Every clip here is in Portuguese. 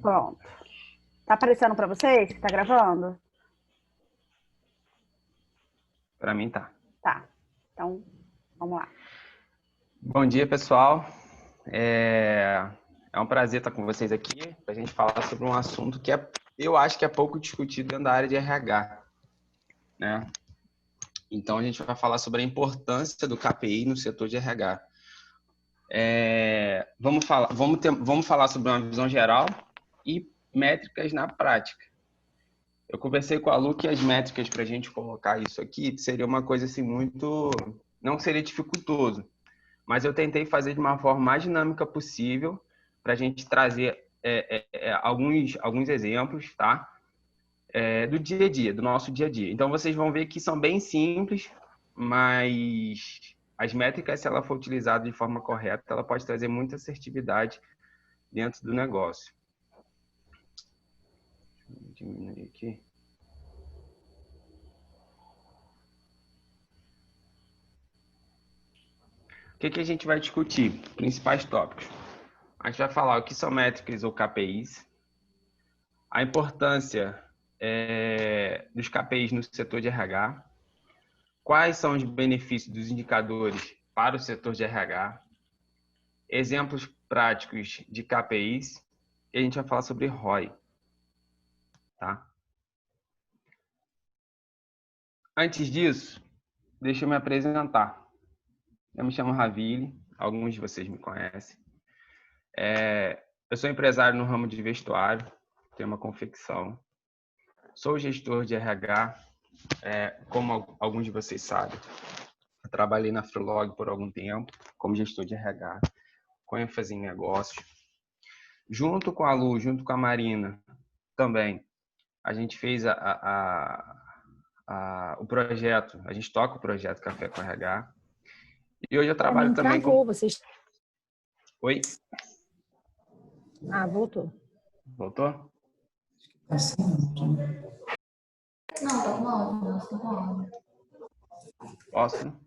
Pronto. Tá aparecendo para vocês que tá gravando? Para mim tá. Tá. Então, vamos lá. Bom dia, pessoal. É um prazer estar com vocês aqui para a gente falar sobre um assunto que eu acho que é pouco discutido dentro da área de RH, né? Então, a gente vai falar sobre a importância do KPI no setor de RH. Vamos falar sobre uma visão geral e métricas na prática. Eu conversei com a Lu que as métricas para a gente colocar isso aqui seria uma coisa assim muito... Não seria dificultoso, mas eu tentei fazer de uma forma mais dinâmica possível para a gente trazer alguns exemplos, tá? Do dia a dia, do nosso dia a dia. Então, vocês vão ver que são bem simples, mas as métricas, se ela for utilizada de forma correta, ela pode trazer muita assertividade dentro do negócio. Deixa eu diminuir aqui. O que a gente vai discutir? Principais tópicos. A gente vai falar o que são métricas ou KPIs, a importância dos KPIs no setor de RH, quais são os benefícios dos indicadores para o setor de RH, exemplos práticos de KPIs, e a gente vai falar sobre ROI. Tá? Antes disso, deixa eu me apresentar. Eu me chamo Ravile, alguns de vocês me conhecem. Eu sou empresário no ramo de vestuário, tenho uma confecção. Sou gestor de RH, como alguns de vocês sabem. Eu trabalhei na Freelog por algum tempo, como gestor de RH, com ênfase em negócios. Junto com a Lu, junto com a Marina, também, a gente fez o projeto, a gente toca o projeto Café com RH. E hoje eu trabalho também travou, com... vocês... Oi? Ah, voltou. Voltou? Não, tá com áudio, não, tá com áudio. Posso?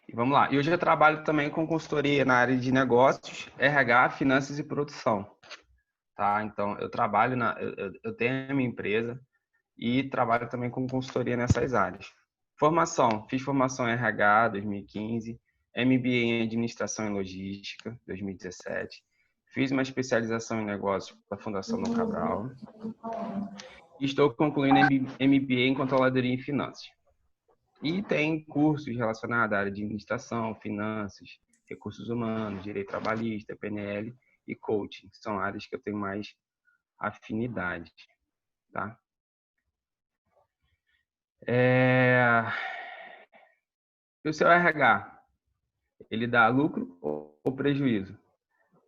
E vamos lá. E hoje eu trabalho também com consultoria na área de negócios, RH, finanças e produção. Tá? Então, eu trabalho eu tenho a minha empresa e trabalho também com consultoria nessas áreas. Formação. Fiz formação em RH 2015, MBA em Administração e Logística 2017. Fiz uma especialização em negócios da Fundação Dom Cabral. E estou concluindo MBA em Controladoria e Finanças. E tem cursos relacionados à área de administração, finanças, recursos humanos, direito trabalhista, PNL e coaching. São áreas que eu tenho mais afinidade, tá? E o seu RH, ele dá lucro ou prejuízo?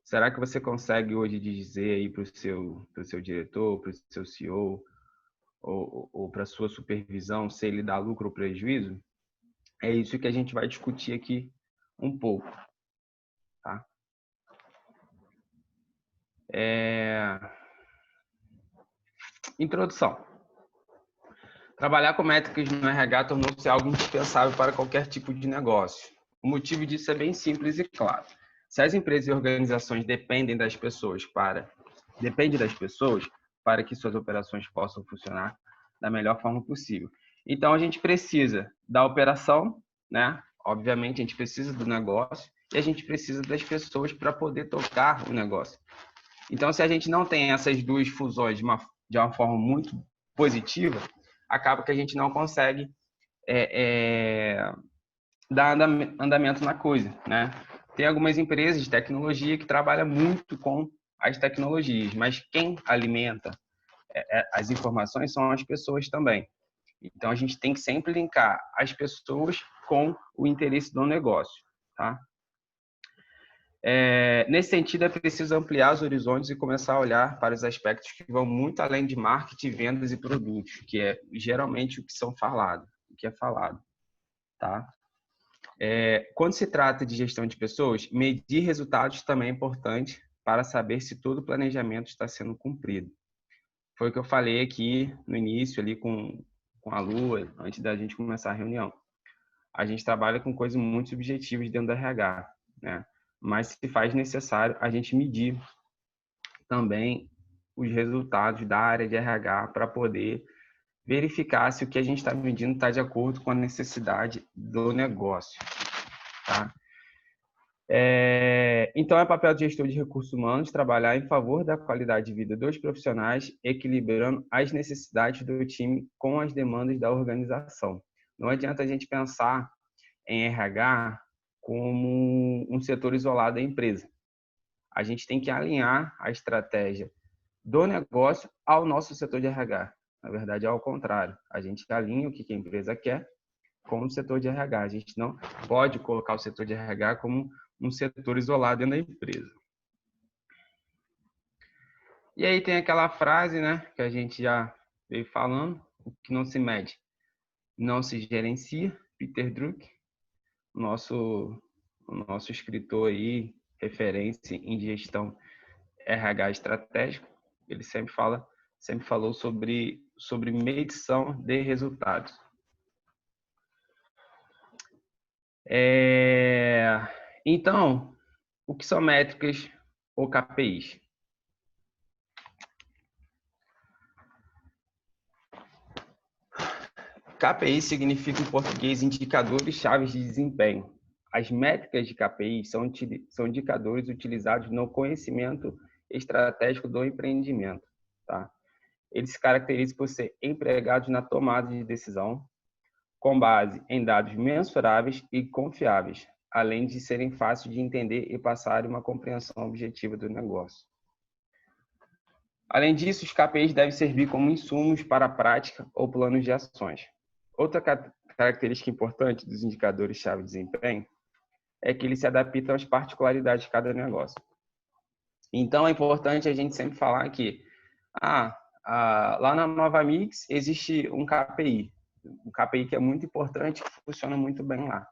Será que você consegue hoje dizer aí para o seu diretor, para o seu CEO ou para a sua supervisão se ele dá lucro ou prejuízo? É isso que a gente vai discutir aqui um pouco, tá? Introdução. Trabalhar com métricas no RH tornou-se algo indispensável para qualquer tipo de negócio. O motivo disso é bem simples e claro. Se as empresas e organizações dependem das pessoas para que suas operações possam funcionar da melhor forma possível. Então, a gente precisa da operação, né? Obviamente, a gente precisa do negócio e a gente precisa das pessoas para poder tocar o negócio. Então, se a gente não tem essas duas fusões de uma forma muito positiva, acaba que a gente não consegue dar andamento na coisa, né? Tem algumas empresas de tecnologia que trabalham muito com as tecnologias, mas quem alimenta as informações são as pessoas também. Então, a gente tem que sempre linkar as pessoas com o interesse do negócio, tá? Nesse sentido, é preciso ampliar os horizontes e começar a olhar para os aspectos que vão muito além de marketing, vendas e produtos, que é geralmente o que é falado, tá? Quando se trata de gestão de pessoas, medir resultados também é importante para saber se todo o planejamento está sendo cumprido. Foi o que eu falei aqui no início, ali com a Lua, antes da gente começar a reunião. A gente trabalha com coisas muito subjetivas dentro do RH. né? Mas se faz necessário a gente medir também os resultados da área de RH para poder verificar se o que a gente está medindo está de acordo com a necessidade do negócio, tá? Então, é papel de gestor de recursos humanos trabalhar em favor da qualidade de vida dos profissionais, equilibrando as necessidades do time com as demandas da organização. Não adianta a gente pensar em RH como um setor isolado da empresa. A gente tem que alinhar a estratégia do negócio ao nosso setor de RH. Na verdade, é ao contrário. A gente alinha o que a empresa quer com o setor de RH. A gente não pode colocar o setor de RH como um setor isolado dentro da empresa. E aí tem aquela frase, né, que a gente já veio falando: o que não se mede não se gerencia. Peter Drucker, o nosso escritor aí, referência em gestão RH estratégico, ele sempre falou sobre medição de resultados. Então, o que são métricas ou KPIs? KPI significa em português indicadores chaves de desempenho. As métricas de KPI são indicadores utilizados no conhecimento estratégico do empreendimento, tá? Eles se caracterizam por ser empregados na tomada de decisão, com base em dados mensuráveis e confiáveis, além de serem fáceis de entender e passar uma compreensão objetiva do negócio. Além disso, os KPIs devem servir como insumos para a prática ou planos de ações. Outra característica importante dos indicadores-chave de desempenho é que eles se adaptam às particularidades de cada negócio. Então, é importante a gente sempre falar que lá na Nova Mix existe um KPI. Um KPI que é muito importante, que funciona muito bem lá.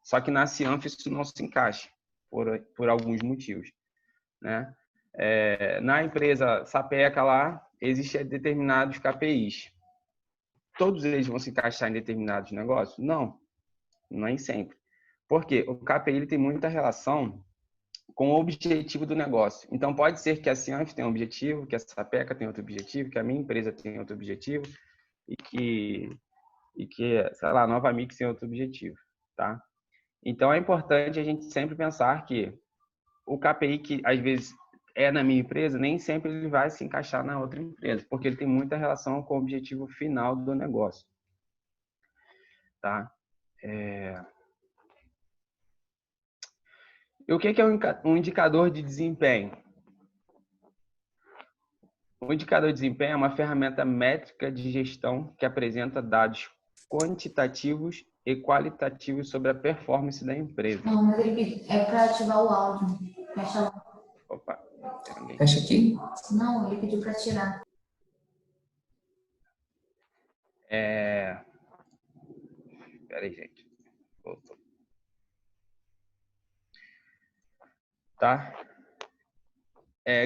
Só que na Cianf isso não se encaixa, por alguns motivos, né? Na empresa Sapeca lá, existem determinados KPIs. Todos eles vão se encaixar em determinados negócios? Não, nem sempre. Por quê? O KPI ele tem muita relação com o objetivo do negócio. Então, pode ser que a Cianf tenha um objetivo, que a Sapeca tenha outro objetivo, que a minha empresa tenha outro objetivo e que sei lá, a Nova Mix tenha outro objetivo, tá? Então, é importante a gente sempre pensar que o KPI que, às vezes, é na minha empresa, nem sempre ele vai se encaixar na outra empresa, porque ele tem muita relação com o objetivo final do negócio, tá? E o que é um indicador de desempenho? O indicador de desempenho é uma ferramenta métrica de gestão que apresenta dados quantitativos e qualitativos sobre a performance da empresa. Não, mas ele é para ativar o áudio. Fecha lá. Opa, Fecha aqui. Não, ele pediu para tirar. Peraí, gente. Voltou. Tá?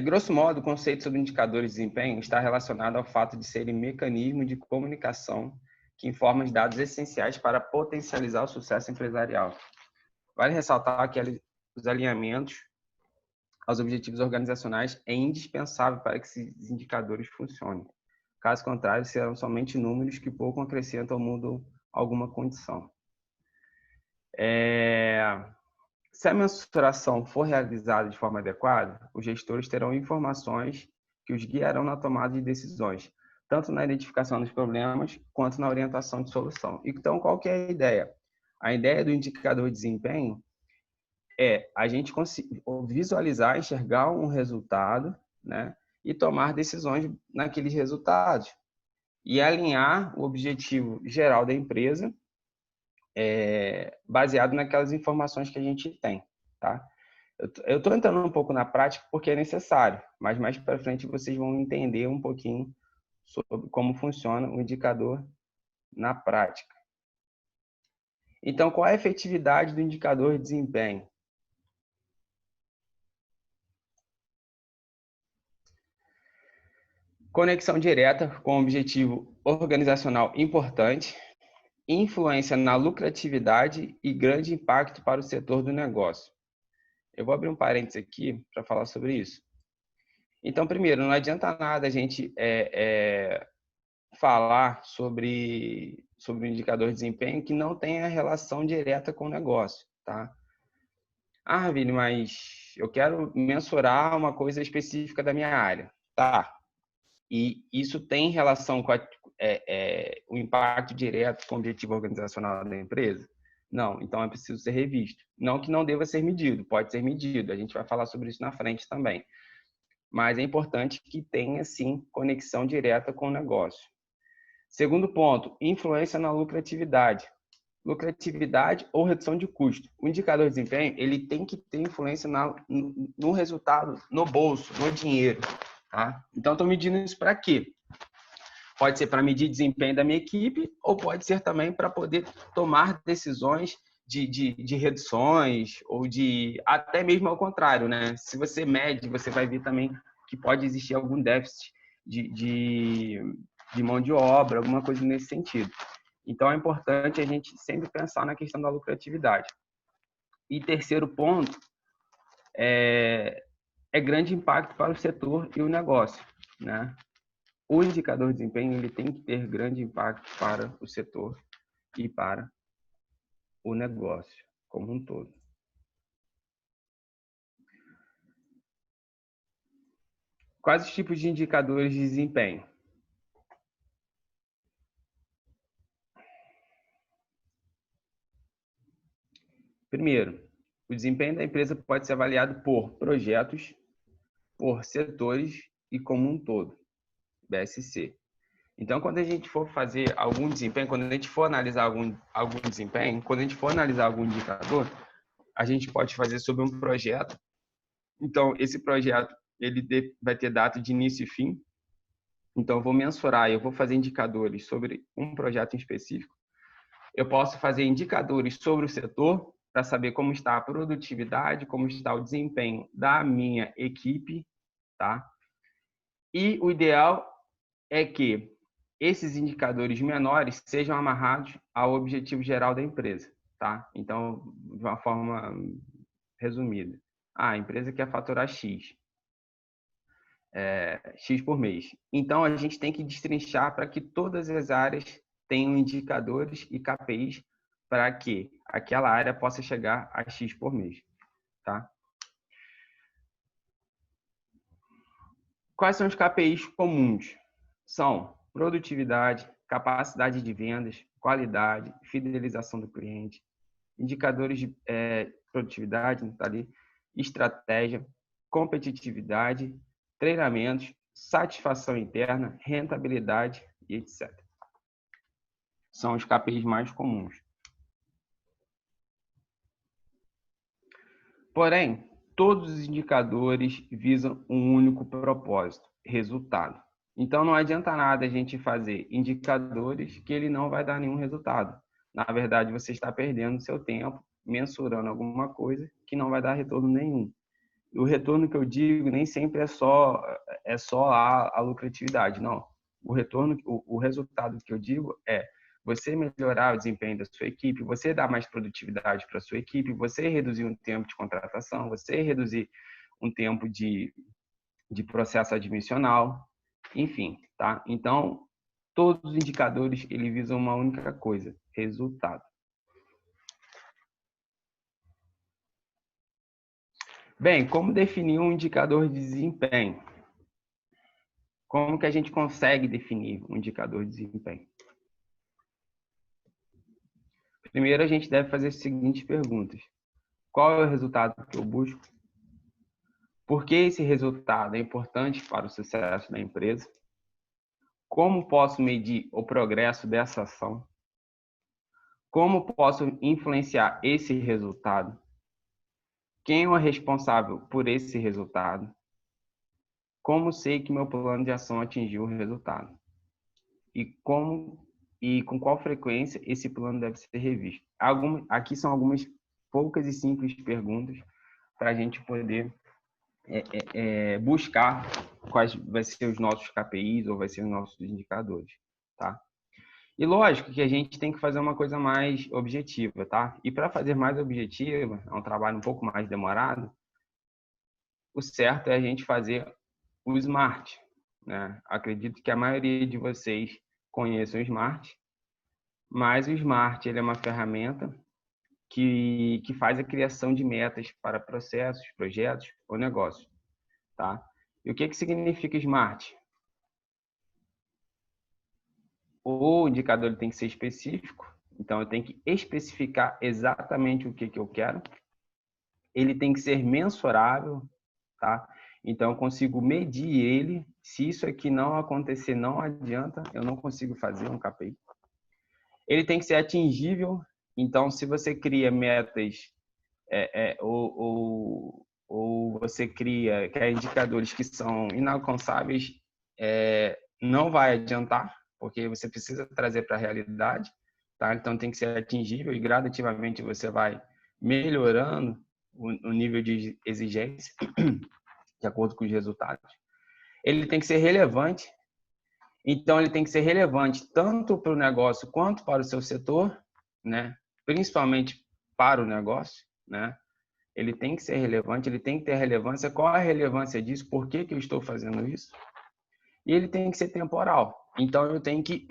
Grosso modo, o conceito sobre indicadores de desempenho está relacionado ao fato de serem mecanismos de comunicação que informam os dados essenciais para potencializar o sucesso empresarial. Vale ressaltar que os alinhamentos aos objetivos organizacionais é indispensável para que esses indicadores funcionem. Caso contrário, serão somente números que pouco acrescentam ou mudam alguma condição. Se a mensuração for realizada de forma adequada, os gestores terão informações que os guiarão na tomada de decisões, tanto na identificação dos problemas quanto na orientação de solução. Então, qual que é a ideia? A ideia do indicador de desempenho é a gente visualizar, enxergar um resultado, né, e tomar decisões naqueles resultados e alinhar o objetivo geral da empresa baseado naquelas informações que a gente tem, tá? Eu estou entrando um pouco na prática porque é necessário, mas mais para frente vocês vão entender um pouquinho sobre como funciona o indicador na prática. Então, qual é a efetividade do indicador de desempenho? Conexão direta com um objetivo organizacional importante, influência na lucratividade e grande impacto para o setor do negócio. Eu vou abrir um parênteses aqui para falar sobre isso. Então, primeiro, não adianta nada a gente falar sobre o indicador de desempenho que não tenha relação direta com o negócio, tá? Ah, Vini, mas eu quero mensurar uma coisa específica da minha área. Tá. E isso tem relação com o impacto direto com o objetivo organizacional da empresa? Não, então é preciso ser revisto. Não que não deva ser medido, pode ser medido. A gente vai falar sobre isso na frente também. Mas é importante que tenha, sim, conexão direta com o negócio. Segundo ponto, influência na lucratividade. Lucratividade ou redução de custo. O indicador de desempenho, ele tem que ter influência no resultado, no bolso, no dinheiro. Tá? Então, estou medindo isso para quê? Pode ser para medir desempenho da minha equipe ou pode ser também para poder tomar decisões de reduções ou até mesmo ao contrário, né? Se você mede, você vai ver também que pode existir algum déficit de mão de obra, alguma coisa nesse sentido. Então, é importante a gente sempre pensar na questão da lucratividade. E terceiro ponto é grande impacto para o setor e o negócio, né? O indicador de desempenho ele tem que ter grande impacto para o setor e para o negócio como um todo. Quais os tipos de indicadores de desempenho? Primeiro, o desempenho da empresa pode ser avaliado por projetos, por setores e como um todo, BSC. Então, quando a gente for fazer algum desempenho, quando a gente for analisar algum desempenho, quando a gente for analisar algum indicador, a gente pode fazer sobre um projeto. Então, esse projeto ele vai ter data de início e fim. Então, eu vou mensurar, eu vou fazer indicadores sobre um projeto em específico. Eu posso fazer indicadores sobre o setor para saber como está a produtividade, como está o desempenho da minha equipe, tá? E o ideal é que esses indicadores menores sejam amarrados ao objetivo geral da empresa, tá? Então, de uma forma resumida. A empresa quer faturar X por mês. Então, a gente tem que destrinchar para que todas as áreas tenham indicadores e KPIs para que aquela área possa chegar a X por mês, tá? Quais são os KPIs comuns? São produtividade, capacidade de vendas, qualidade, fidelização do cliente, indicadores de produtividade, tá ali, estratégia, competitividade, treinamentos, satisfação interna, rentabilidade e etc. São os KPIs mais comuns. Porém, todos os indicadores visam um único propósito, resultado. Então, não adianta nada a gente fazer indicadores que ele não vai dar nenhum resultado. Na verdade, você está perdendo seu tempo mensurando alguma coisa que não vai dar retorno nenhum. O retorno que eu digo nem sempre é só a lucratividade, não. O resultado que eu digo é você melhorar o desempenho da sua equipe, você dar mais produtividade para a sua equipe, você reduzir um tempo de contratação, você reduzir um tempo de processo admissional, enfim, tá? Então, todos os indicadores, eles visam uma única coisa, resultado. Bem, como definir um indicador de desempenho? Como que a gente consegue definir um indicador de desempenho? Primeiro, a gente deve fazer as seguintes perguntas. Qual é o resultado que eu busco? Por que esse resultado é importante para o sucesso da empresa? Como posso medir o progresso dessa ação? Como posso influenciar esse resultado? Quem é o responsável por esse resultado? Como sei que meu plano de ação atingiu o resultado? E com qual frequência esse plano deve ser revisto? Aqui são algumas poucas e simples perguntas para a gente poder buscar quais vai ser os nossos KPIs ou vai ser os nossos indicadores, tá? E lógico que a gente tem que fazer uma coisa mais objetiva, tá? E para fazer mais objetiva, é um trabalho um pouco mais demorado, o certo é a gente fazer o Smart, né? Acredito que a maioria de vocês conheçam o Smart, mas o Smart ele é uma ferramenta que faz a criação de metas para processos, projetos ou negócios, tá? E o que significa Smart? O indicador ele tem que ser específico, então eu tenho que especificar exatamente o que eu quero. Ele tem que ser mensurável, tá? Então eu consigo medir ele. Se isso aqui não acontecer, não adianta, eu não consigo fazer um KPI. Ele tem que ser atingível. Então, se você cria metas ou você quer indicadores que são inalcançáveis, não vai adiantar, porque você precisa trazer para a realidade, tá? Então tem que ser atingível e gradativamente você vai melhorando o nível de exigência de acordo com os resultados. Ele tem que ser relevante, então ele tem que ser relevante tanto para o negócio quanto para o seu setor, né? Principalmente para o negócio, né? Ele tem que ser relevante, ele tem que ter relevância. Qual a relevância disso? Por que eu estou fazendo isso? E ele tem que ser temporal. Então eu tenho que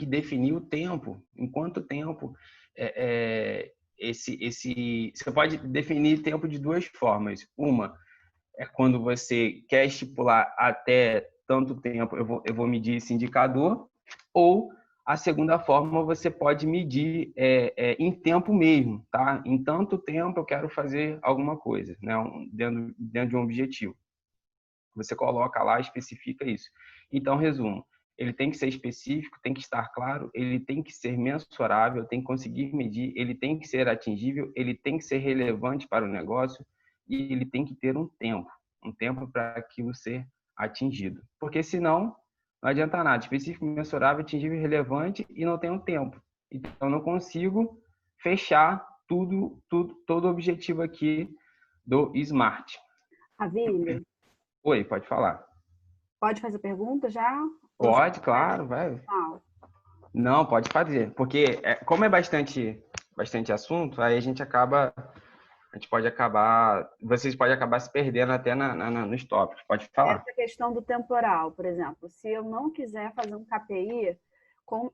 definir o tempo. Em quanto tempo você pode definir tempo de duas formas. Uma é quando você quer estipular até tanto tempo eu vou medir esse indicador, ou a segunda forma você pode medir em tempo mesmo, tá? Em tanto tempo eu quero fazer alguma coisa, né? Dentro de um objetivo. Você coloca lá, especifica isso. Então, resumo, ele tem que ser específico, tem que estar claro, ele tem que ser mensurável, tem que conseguir medir, ele tem que ser atingível, ele tem que ser relevante para o negócio e ele tem que ter um tempo para aquilo ser atingido. Porque senão, não adianta nada. Específico, mensurável, atingível, relevante e não tem um tempo. Então, eu não consigo fechar todo o objetivo aqui do SMART. Avílio, Oi, pode falar. pode fazer pergunta já? Pode, claro, vai. Não, pode fazer, porque como é bastante assunto, aí vocês podem acabar se perdendo até nos tópicos. Pode falar. Essa questão do temporal, por exemplo, se eu não quiser fazer um KPI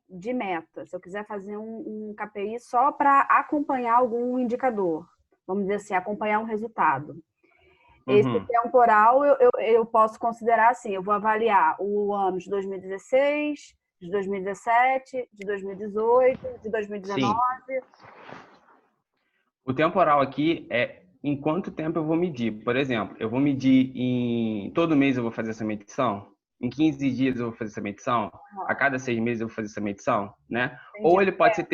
de meta, se eu quiser fazer um KPI só para acompanhar algum indicador, vamos dizer assim, acompanhar um resultado. Esse temporal eu posso considerar assim, eu vou avaliar o ano de 2016, de 2017, de 2018, de 2019. Sim. O temporal aqui é em quanto tempo eu vou medir. Por exemplo, eu vou medir todo mês eu vou fazer essa medição, em 15 dias eu vou fazer essa medição, a cada 6 meses eu vou fazer essa medição, né? Ou ele pode ser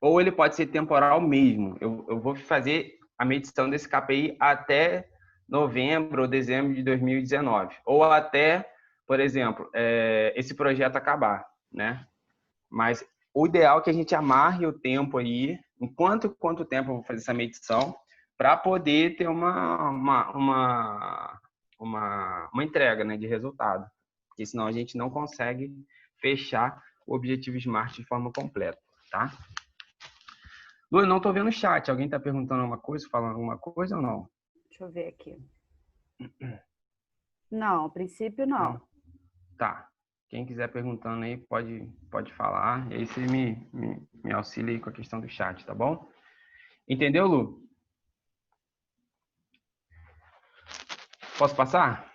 ou ele pode ser temporal mesmo. Eu vou fazer a medição desse KPI até novembro ou dezembro de 2019. Ou até, por exemplo, esse projeto acabar, né? Mas o ideal é que a gente amarre o tempo aí, quanto tempo eu vou fazer essa medição, para poder ter uma entrega, né, de resultado. Porque senão a gente não consegue fechar o objetivo SMART de forma completa, tá? Lu, não estou vendo o chat. Alguém está perguntando alguma coisa, falando alguma coisa ou não? Deixa eu ver aqui. Não, a princípio não. Tá. Quem quiser perguntando aí, pode falar. E aí você me auxilia aí com a questão do chat, tá bom? Entendeu, Lu? Posso passar?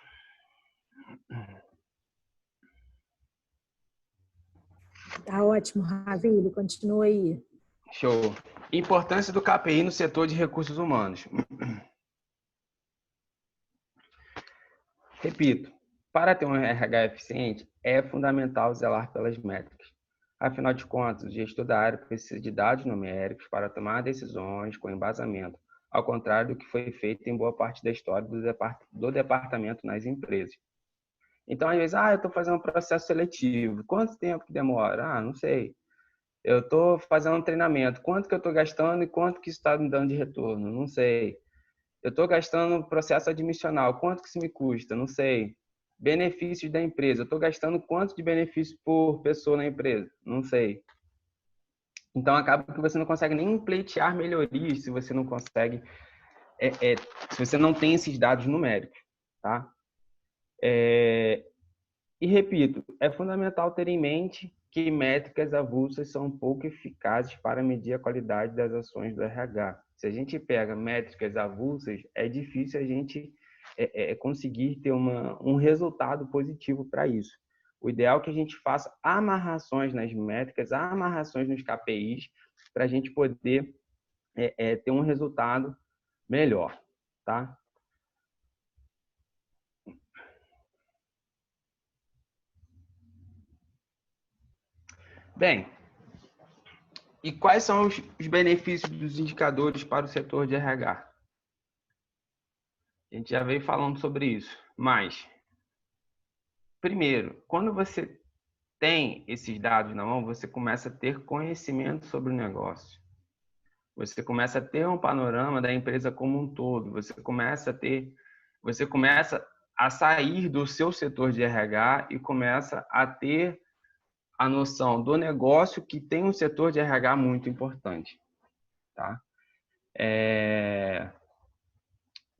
Tá ótimo, Ravile, continua aí. Show. Importância do KPI no setor de recursos humanos. Repito, para ter um RH eficiente, é fundamental zelar pelas métricas. Afinal de contas, o gestor da área precisa de dados numéricos para tomar decisões com embasamento, ao contrário do que foi feito em boa parte da história do departamento nas empresas. Então, às vezes, eu estou fazendo um processo seletivo. Quanto tempo que demora? Não sei. Eu estou fazendo um treinamento. Quanto que eu estou gastando e quanto que isso está me dando de retorno? Não sei. Eu estou gastando no processo admissional. Quanto que isso me custa? Não sei. Benefícios da empresa. Eu estou gastando quanto de benefício por pessoa na empresa? Não sei. Então, acaba que você não consegue nem pleitear melhorias se você não consegue, se você não tem esses dados numéricos, tá? E repito, é fundamental ter em mente que métricas avulsas são pouco eficazes para medir a qualidade das ações do RH. Se a gente pega métricas avulsas, é difícil a gente conseguir ter um resultado positivo para isso. O ideal é que a gente faça amarrações nas métricas, amarrações nos KPIs, para a gente poder ter um resultado melhor, tá? Bem, e quais são os benefícios dos indicadores para o setor de RH? A gente já veio falando sobre isso, mas, primeiro, quando você tem esses dados na mão, você começa a ter conhecimento sobre o negócio. Você começa a ter um panorama da empresa como um todo. Você começa a sair do seu setor de RH e começa a ter a noção do negócio que tem um setor de RH muito importante, tá?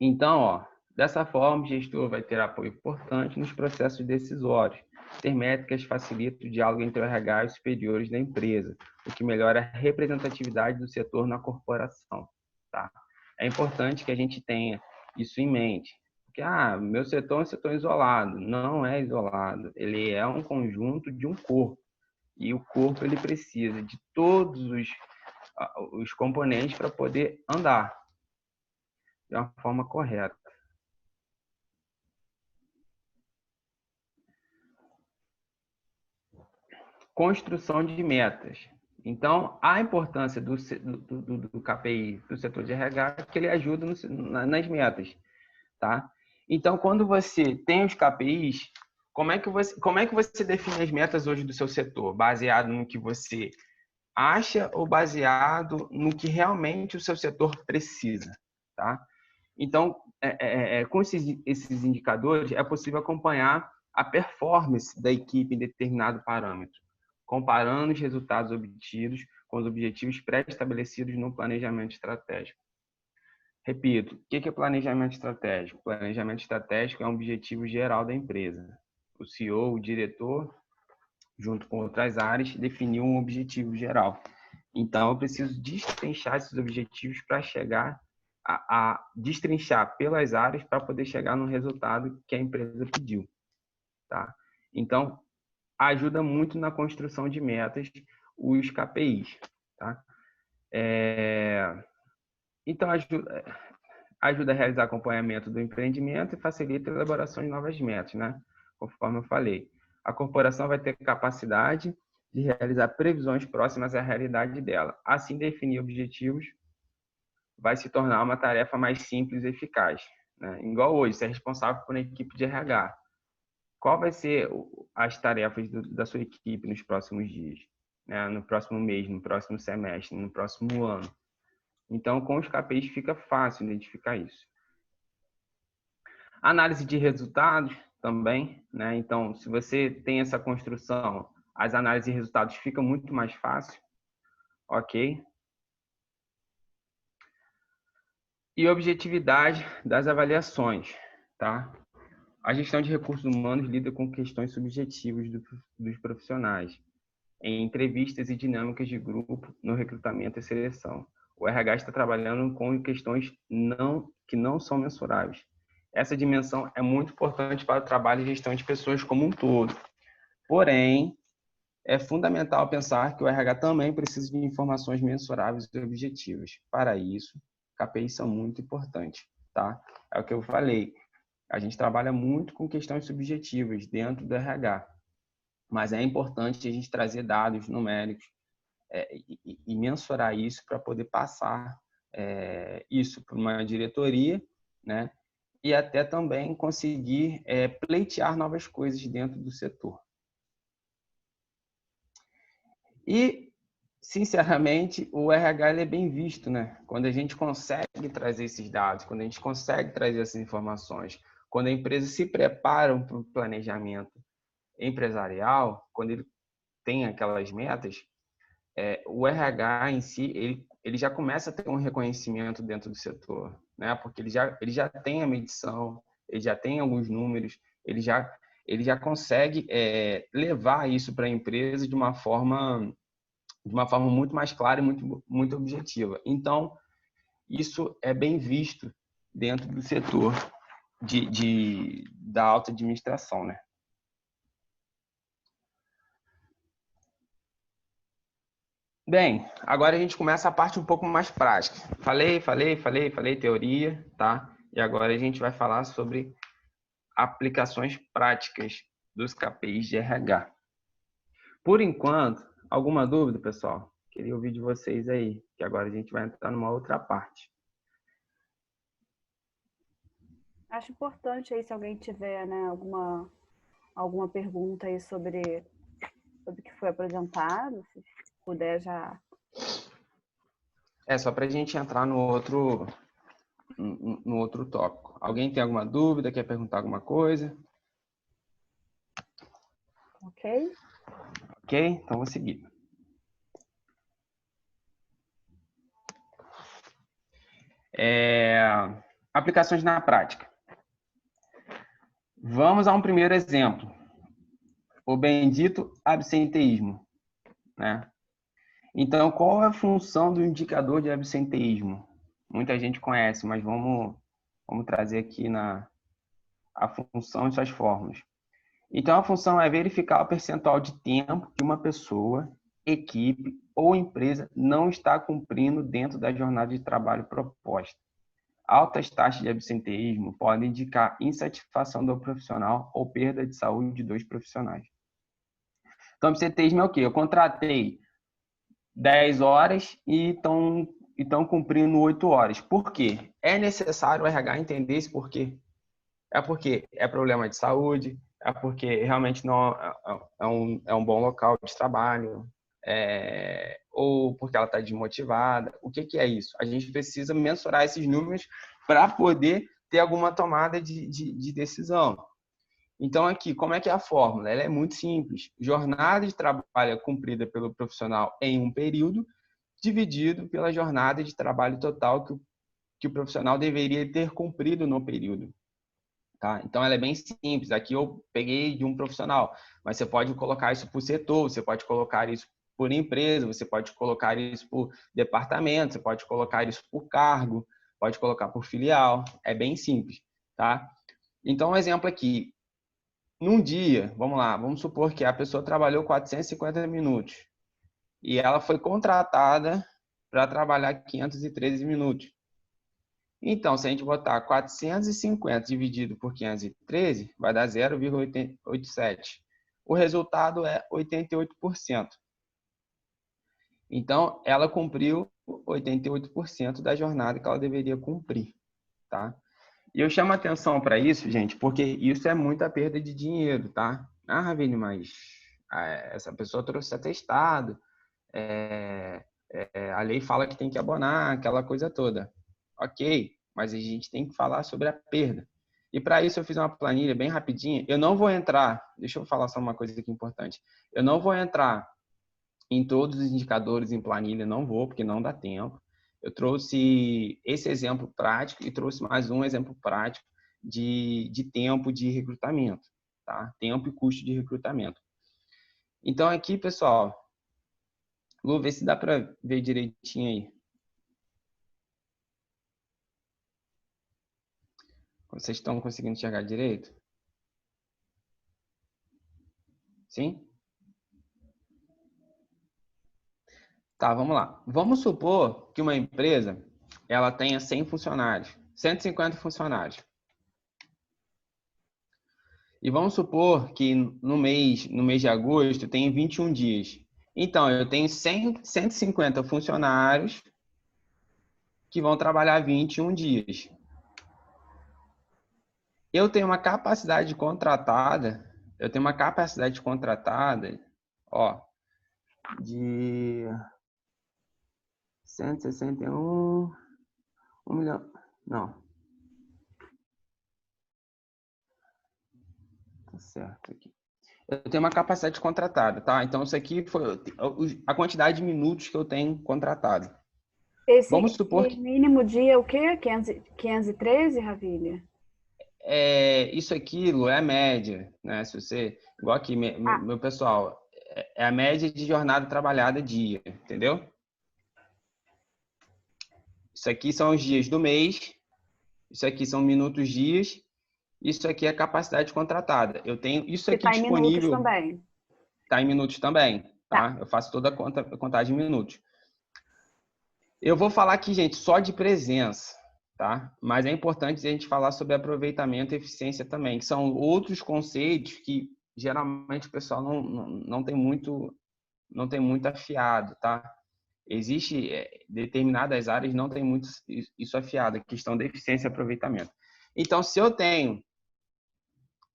Então, dessa forma, o gestor vai ter apoio importante nos processos decisórios. Ter métricas facilita o diálogo entre o RH e os superiores da empresa, o que melhora a representatividade do setor na corporação, tá? É importante que a gente tenha isso em mente. Porque, meu setor é um setor isolado. Não é isolado. Ele é um conjunto de um corpo. E o corpo ele precisa de todos os componentes para poder andar de uma forma correta. Construção de metas. Então, a importância do KPI do setor de RH é que ele ajuda nas metas, tá? Então, quando você tem os KPIs, como é que você define as metas hoje do seu setor? Baseado no que você acha ou baseado no que realmente o seu setor precisa, tá? Então, com esses indicadores, é possível acompanhar a performance da equipe em determinado parâmetro, comparando os resultados obtidos com os objetivos pré-estabelecidos no planejamento estratégico. Repito, o que é planejamento estratégico? Planejamento estratégico é um objetivo geral da empresa. O CEO, o diretor, junto com outras áreas, definiu um objetivo geral. Então, eu preciso destrinchar esses objetivos para chegar a destrinchar pelas áreas para poder chegar no resultado que a empresa pediu, tá? Então, ajuda muito na construção de metas os KPIs, tá? Então, ajuda a realizar acompanhamento do empreendimento e facilita a elaboração de novas metas, né? Conforme eu falei. A corporação vai ter capacidade de realizar previsões próximas à realidade dela. Assim, definir objetivos vai se tornar uma tarefa mais simples e eficaz, né? Igual hoje, você é responsável por uma equipe de RH. Qual vai ser as tarefas da sua equipe nos próximos dias, né? No próximo mês, no próximo semestre, no próximo ano? Então, com os KPIs fica fácil identificar isso. Análise de resultados também, né? Então, se você tem essa construção, as análises de resultados ficam muito mais fácil, ok? E objetividade das avaliações, tá? A gestão de recursos humanos lida com questões subjetivas dos profissionais, em entrevistas e dinâmicas de grupo no recrutamento e seleção. O RH está trabalhando com questões que não são mensuráveis. Essa dimensão é muito importante para o trabalho e gestão de pessoas como um todo. Porém, é fundamental pensar que o RH também precisa de informações mensuráveis e objetivas. Para isso, KPIs são muito importantes, tá? É o que eu falei. A gente trabalha muito com questões subjetivas dentro do RH, mas é importante a gente trazer dados numéricos e mensurar isso para poder passar isso para uma diretoria, né? E até também conseguir pleitear novas coisas dentro do setor. E, sinceramente, o RH ele é bem visto, né? Quando a gente consegue trazer esses dados, quando a gente consegue trazer essas informações, quando a empresa se prepara para o planejamento empresarial, quando ele tem aquelas metas, o RH em si, ele já começa a ter um reconhecimento dentro do setor, né? Porque ele já tem a medição, ele já tem alguns números, ele já consegue levar isso para a empresa de uma forma muito mais clara e muito objetiva. Então, isso é bem visto dentro do setor da alta administração, né? Bem, agora a gente começa a parte um pouco mais prática. Falei teoria, tá? E agora a gente vai falar sobre aplicações práticas dos KPIs de RH. Por enquanto, alguma dúvida, pessoal? Queria ouvir de vocês aí, que agora a gente vai entrar numa outra parte. Acho importante aí, se alguém tiver, né, alguma pergunta aí sobre o que foi apresentado, se puder já. Só para a gente entrar no outro tópico. Alguém tem alguma dúvida? Quer perguntar alguma coisa? Ok? Ok? Então vou seguir. Aplicações na prática. Vamos a um primeiro exemplo. O bendito absenteísmo, né? Então, qual é a função do indicador de absenteísmo? Muita gente conhece, mas vamos trazer aqui a função e suas fórmulas. Então, a função é verificar o percentual de tempo que uma pessoa, equipe ou empresa não está cumprindo dentro da jornada de trabalho proposta. Altas taxas de absenteísmo podem indicar insatisfação do profissional ou perda de saúde dos profissionais. Então, absenteísmo é o quê? Eu contratei 10 horas e estão cumprindo 8 horas. Por quê? É necessário o RH entender esse porquê. É porque é problema de saúde, é porque realmente não é um bom local de trabalho, ou porque ela está desmotivada. O que é isso? A gente precisa mensurar esses números para poder ter alguma tomada de decisão. Então, aqui, como é que é a fórmula? Ela é muito simples. Jornada de trabalho cumprida pelo profissional em um período, dividido pela jornada de trabalho total que o profissional deveria ter cumprido no período. Tá? Então, ela é bem simples. Aqui eu peguei de um profissional, mas você pode colocar isso por setor, você pode colocar isso por empresa, você pode colocar isso por departamento, você pode colocar isso por cargo, pode colocar por filial. É bem simples. Tá? Então, um exemplo aqui. Num dia, vamos lá, vamos supor que a pessoa trabalhou 450 minutos e ela foi contratada para trabalhar 513 minutos. Então, se a gente botar 450 dividido por 513, vai dar 0,87. O resultado é 88%. Então, ela cumpriu 88% da jornada que ela deveria cumprir, tá? E eu chamo atenção para isso, gente, porque isso é muita perda de dinheiro, tá? Ah, Ravine, mas essa pessoa trouxe atestado, a lei fala que tem que abonar, aquela coisa toda. Ok, mas a gente tem que falar sobre a perda. E para isso eu fiz uma planilha bem rapidinha. Eu não vou entrar, deixa eu falar só uma coisa aqui importante. Eu não vou entrar em todos os indicadores em planilha, não vou, porque não dá tempo. Eu trouxe esse exemplo prático e trouxe mais um exemplo prático de tempo de recrutamento, tá? Tempo e custo de recrutamento. Então aqui, pessoal, vou ver se dá para ver direitinho aí. Vocês estão conseguindo enxergar direito? Sim? Tá, vamos lá. Vamos supor que uma empresa ela tenha 100 funcionários, 150 funcionários. E vamos supor que no mês de agosto tem 21 dias. Então, eu tenho 150 funcionários que vão trabalhar 21 dias. Eu tenho uma capacidade contratada, ó, de 161, 1 milhão, não. certo aqui. Eu tenho uma capacidade contratada, tá? Então, isso aqui foi a quantidade de minutos que eu tenho contratado. Vamos supor que mínimo dia o quê? 513, Ravilha? isso aquilo é a média, né? Se você, igual aqui, meu pessoal, é a média de jornada trabalhada dia, entendeu? Isso aqui são os dias do mês, isso aqui são minutos dias, isso aqui é a capacidade contratada. Eu tenho isso Que aqui está em minutos disponível, também. tá em minutos também, Tá. tá? Eu faço toda a contagem em minutos. Eu vou falar aqui, gente, só de presença, tá? Mas é importante a gente falar sobre aproveitamento e eficiência também, que são outros conceitos que geralmente o pessoal não tem muito afiado, tá? Existe determinadas áreas não tem muito isso afiado, a questão da eficiência e aproveitamento. Então, se eu tenho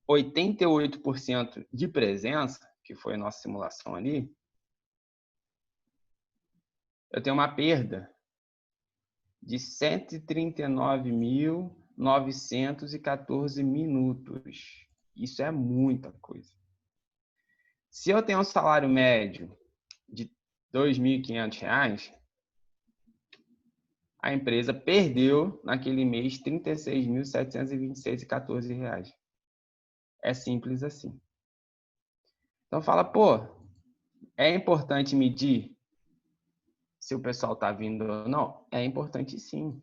88% de presença, que foi a nossa simulação ali, eu tenho uma perda de 139.914 minutos. Isso é muita coisa. Se eu tenho um salário médio de R$ 2.500, a empresa perdeu naquele mês R$ 36.726,14. É simples assim. Então fala, pô, é importante medir se o pessoal está vindo ou não? É importante sim.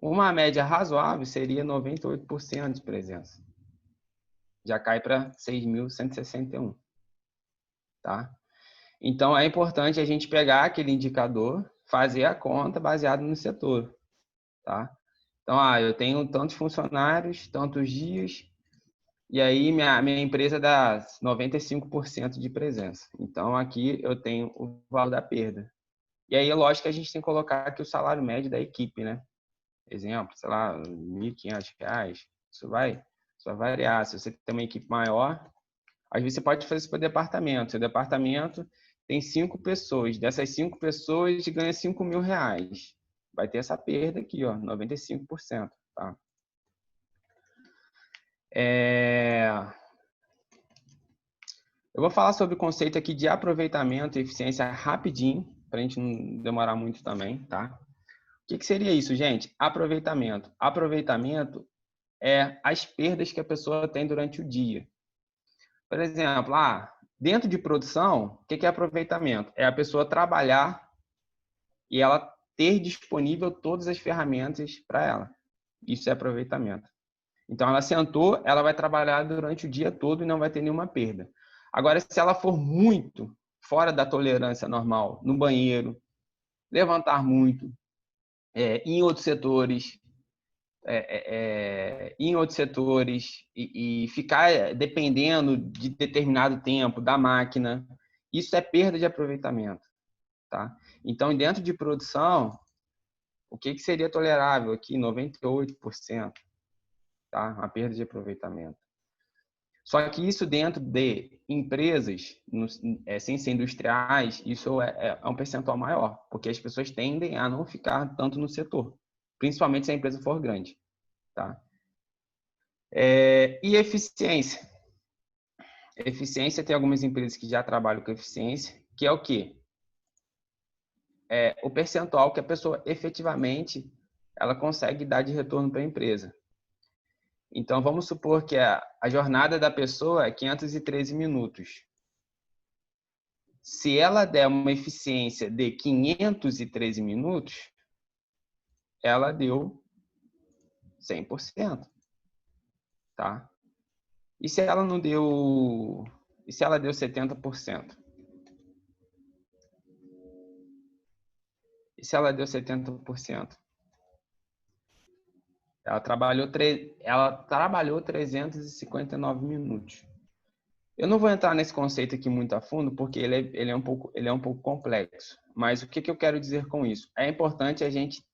Uma média razoável seria 98% de presença. Já cai para 6.161, tá? Então é importante a gente pegar aquele indicador, fazer a conta baseado no setor, tá? Então, eu tenho tantos funcionários, tantos dias, e aí minha empresa dá 95% de presença. Então, aqui eu tenho o valor da perda. E aí, é lógico que a gente tem que colocar aqui o salário médio da equipe, né? Exemplo, sei lá, R$ 1.500. Isso vai variar. Se você tem uma equipe maior, às vezes você pode fazer isso para o departamento. Seu departamento tem 5 pessoas. Dessas 5 pessoas, ganha R$ 5.000. Vai ter essa perda aqui, ó, 95%. Tá? Eu vou falar sobre o conceito aqui de aproveitamento e eficiência rapidinho, para a gente não demorar muito também, tá? O que seria isso, gente? Aproveitamento. Aproveitamento é as perdas que a pessoa tem durante o dia. Por exemplo, dentro de produção, o que é aproveitamento? É a pessoa trabalhar e ela ter disponível todas as ferramentas para ela. Isso é aproveitamento. Então, ela sentou, ela vai trabalhar durante o dia todo e não vai ter nenhuma perda. Agora, se ela for muito fora da tolerância normal, no banheiro, levantar muito, em outros setores, e ficar dependendo de determinado tempo da máquina, isso é perda de aproveitamento, tá? Então, dentro de produção, o que seria tolerável aqui? 98%, tá? Uma perda de aproveitamento. Só que isso dentro de empresas, sem ser industriais, isso é um percentual maior, porque as pessoas tendem a não ficar tanto no setor, principalmente se a empresa for grande. Tá? E eficiência? Eficiência, tem algumas empresas que já trabalham com eficiência, que é o quê? É o percentual que a pessoa efetivamente ela consegue dar de retorno para a empresa. Então, vamos supor que a jornada da pessoa é 513 minutos. Se ela der uma eficiência de 513 minutos, ela deu 100%. Tá? E se ela não deu... E se ela deu 70%? E se ela deu 70%? Ela trabalhou 359 minutos. Eu não vou entrar nesse conceito aqui muito a fundo, porque ele é um pouco complexo. Mas o que eu quero dizer com isso? É importante a gente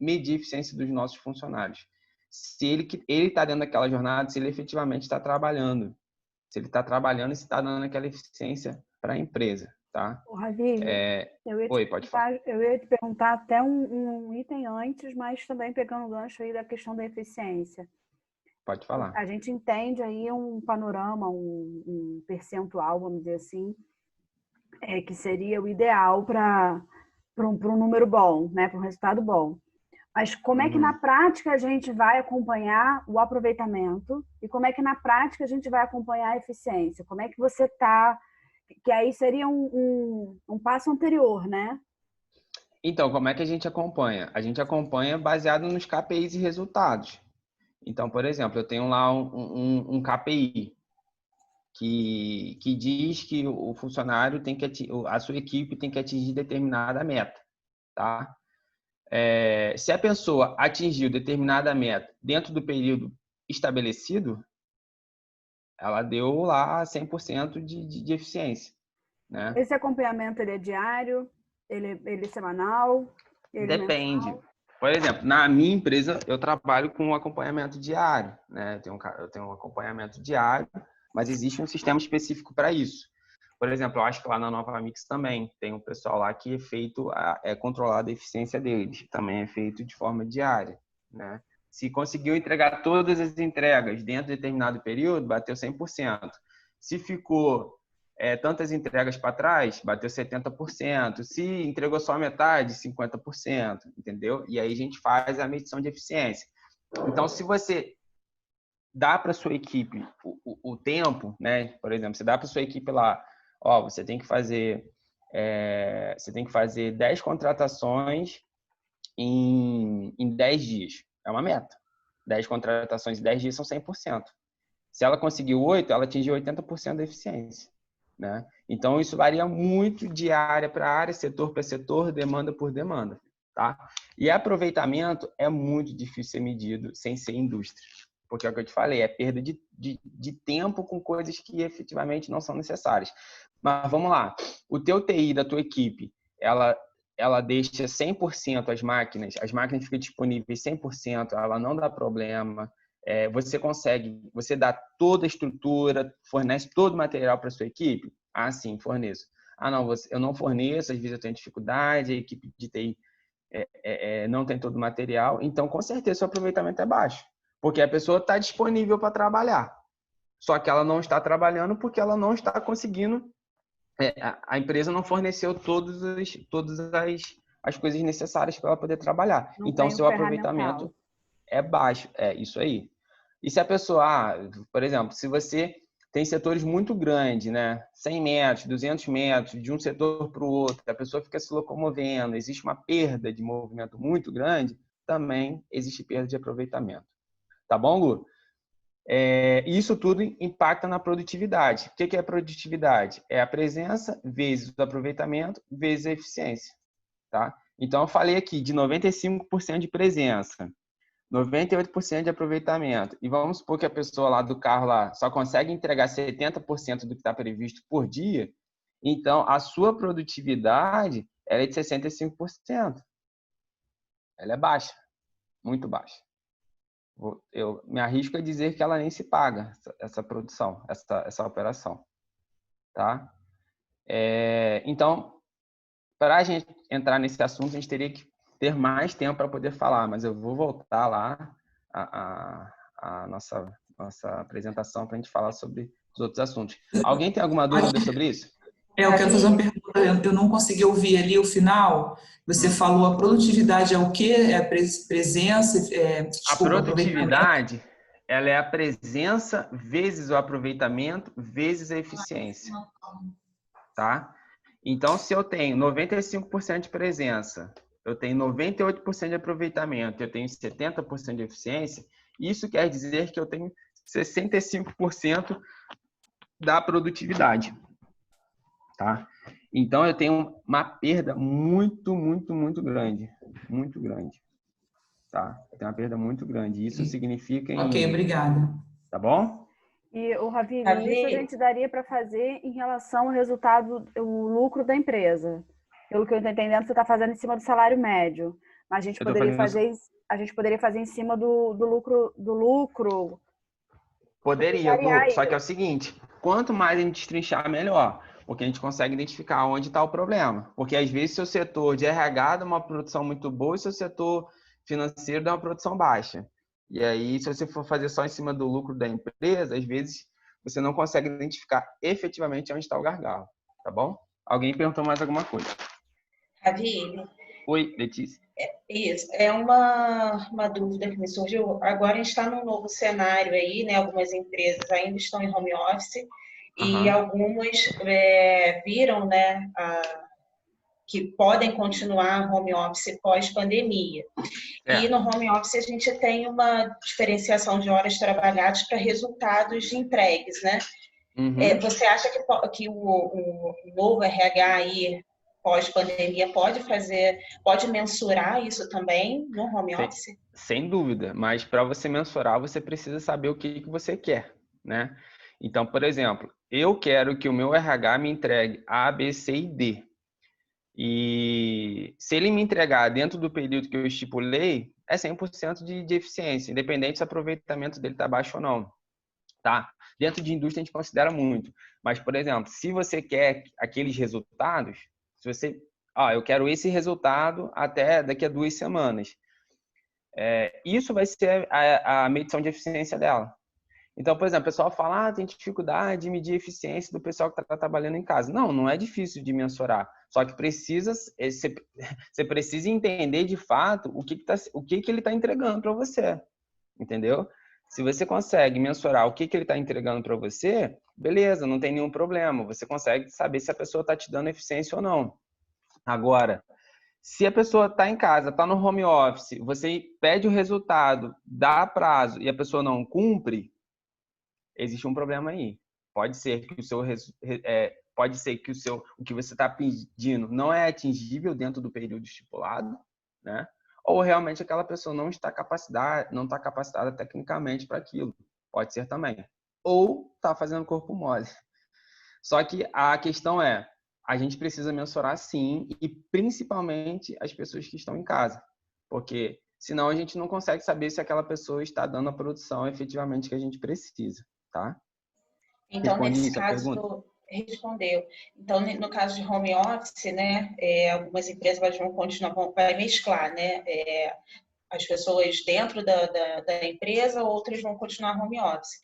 medir a eficiência dos nossos funcionários. Se ele está dentro daquela jornada, se ele efetivamente está trabalhando. Se ele está trabalhando e se está dando aquela eficiência para a empresa. Tá? Ravi, Pode falar. Eu ia te perguntar até um item antes, mas também pegando o gancho aí da questão da eficiência. Pode falar. A gente entende aí um panorama, um percentual, vamos dizer assim, que seria o ideal para um número bom, né? Para um resultado bom. Mas como é que na prática a gente vai acompanhar o aproveitamento e como é que na prática a gente vai acompanhar a eficiência? Como é que você está... Que aí seria um passo anterior, né? Então, como é que a gente acompanha? A gente acompanha baseado nos KPIs e resultados. Então, por exemplo, eu tenho lá um KPI que diz que o funcionário tem que a sua equipe tem que atingir determinada meta, tá? Se a pessoa atingiu determinada meta dentro do período estabelecido, ela deu lá 100% de eficiência, né? Esse acompanhamento, ele é diário? Ele é semanal? Ele é Depende. mensal? Por exemplo, na minha empresa, eu trabalho com um acompanhamento diário, né? Eu tenho um acompanhamento diário, mas existe um sistema específico para isso. Por exemplo, eu acho que lá na Nova Mix também tem um pessoal lá que é controlado a eficiência deles. Também é feito de forma diária, né? Se conseguiu entregar todas as entregas dentro de determinado período, bateu 100%. Se ficou tantas entregas para trás, bateu 70%. Se entregou só a metade, 50%, entendeu? E aí a gente faz a medição de eficiência. Então, se você dá para sua equipe o tempo, né? Por exemplo, você dá para sua equipe lá, ó, você tem que fazer 10 contratações em 10 dias. É uma meta. 10 contratações em 10 dias são 100%. Se ela conseguiu 8, ela atingiu 80% da eficiência, né? Então, isso varia muito de área para área, setor para setor, demanda por demanda, tá? E aproveitamento é muito difícil ser medido sem ser indústria. Porque é o que eu te falei, é perda de tempo com coisas que efetivamente não são necessárias. Mas vamos lá, o teu TI da tua equipe, ela deixa 100% as máquinas ficam disponíveis 100%, ela não dá problema, você dá toda a estrutura, fornece todo o material para a sua equipe? Ah, sim, forneço. Ah, não, eu não forneço, às vezes eu tenho dificuldade, a equipe de TI não tem todo o material, então com certeza o aproveitamento é baixo, porque a pessoa está disponível para trabalhar, só que ela não está trabalhando porque ela não está conseguindo, a empresa não forneceu todas as coisas necessárias para ela poder trabalhar. Não Então, tem o seu aproveitamento ferramental. é baixo. É isso aí. E se a pessoa, por exemplo, se você tem setores muito grandes, né? 100 metros, 200 metros, de um setor para o outro, a pessoa fica se locomovendo, existe uma perda de movimento muito grande, também existe perda de aproveitamento. Tá bom, Lu? Isso tudo impacta na produtividade. O que é produtividade? É a presença vezes o aproveitamento vezes a eficiência. Tá? Então, eu falei aqui de 95% de presença, 98% de aproveitamento. E vamos supor que a pessoa lá do carro lá só consegue entregar 70% do que está previsto por dia. Então, a sua produtividade ela é de 65%. Ela é baixa, muito baixa. Eu me arrisco a dizer que ela nem se paga, essa produção, essa operação. Tá? Então, para a gente entrar nesse assunto, a gente teria que ter mais tempo para poder falar, mas eu vou voltar lá a nossa apresentação para a gente falar sobre os outros assuntos. Alguém tem alguma dúvida sobre isso? Eu quero fazer uma pergunta, eu não consegui ouvir ali o final. Você falou a produtividade é o quê? É a presença, A produtividade, ela é a presença vezes o aproveitamento vezes a eficiência. Tá? Então, se eu tenho 95% de presença, eu tenho 98% de aproveitamento, eu tenho 70% de eficiência, isso quer dizer que eu tenho 65% da produtividade. Tá? Então, eu tenho uma perda muito, muito, muito grande. Muito grande. Tá? Eu tenho uma perda muito grande. Isso significa Ok, obrigada. Tá bom? E, Ravine, isso a gente daria para fazer em relação ao resultado, o lucro da empresa. Pelo que eu estou entendendo, você está fazendo em cima do salário médio. Mas a gente poderia fazer em cima do lucro. Poderia, Lu, só que é o seguinte, quanto mais a gente destrinchar, melhor. Porque a gente consegue identificar onde está o problema. Porque às vezes seu setor de RH dá uma produção muito boa e seu setor financeiro dá uma produção baixa. E aí, se você for fazer só em cima do lucro da empresa, às vezes você não consegue identificar efetivamente onde está o gargalo, tá bom? Alguém perguntou mais alguma coisa? Ravine, Oi, Letícia. isso, é uma dúvida que me surgiu. Agora a gente está num novo cenário aí, né? Algumas empresas ainda estão em home office e algumas viram, né, que podem continuar home office pós-pandemia. E no home office a gente tem uma diferenciação de horas trabalhadas para resultados entregues, né? Você acha que o novo RH aí, pós-pandemia, pode mensurar isso também no home office? Sem dúvida, mas para você mensurar, você precisa saber o que você quer, né? Então, por exemplo, eu quero que o meu RH me entregue A, B, C e D. E se ele me entregar dentro do período que eu estipulei, é 100% de eficiência, independente se o aproveitamento dele está baixo ou não, tá? Dentro de indústria a gente considera muito, mas, por exemplo, se você quer aqueles resultados, se você, eu quero esse resultado até daqui a 2 semanas, isso vai ser a medição de eficiência dela. Então, por exemplo, o pessoal fala, tem dificuldade de medir a eficiência do pessoal que está trabalhando em casa. Não, não é difícil de mensurar. Só que você precisa entender de fato o que ele está entregando para você. Entendeu? Se você consegue mensurar o que ele está entregando para você, beleza, não tem nenhum problema. Você consegue saber se a pessoa está te dando eficiência ou não. Agora, se a pessoa está em casa, está no home office, você pede o resultado, dá prazo e a pessoa não cumpre, existe um problema aí. Pode ser que o que você está pedindo não é atingível dentro do período estipulado, né? Ou realmente aquela pessoa não está capacitada tecnicamente para aquilo. Pode ser também. Ou está fazendo corpo mole. Só que a questão é, a gente precisa mensurar sim, e principalmente as pessoas que estão em casa. Porque senão a gente não consegue saber se aquela pessoa está dando a produção efetivamente que a gente precisa. Tá? Então, nesse caso, respondeu. Então, no caso de home office, né, algumas empresas vão continuar, vai mesclar, né, as pessoas dentro da empresa, outras vão continuar home office.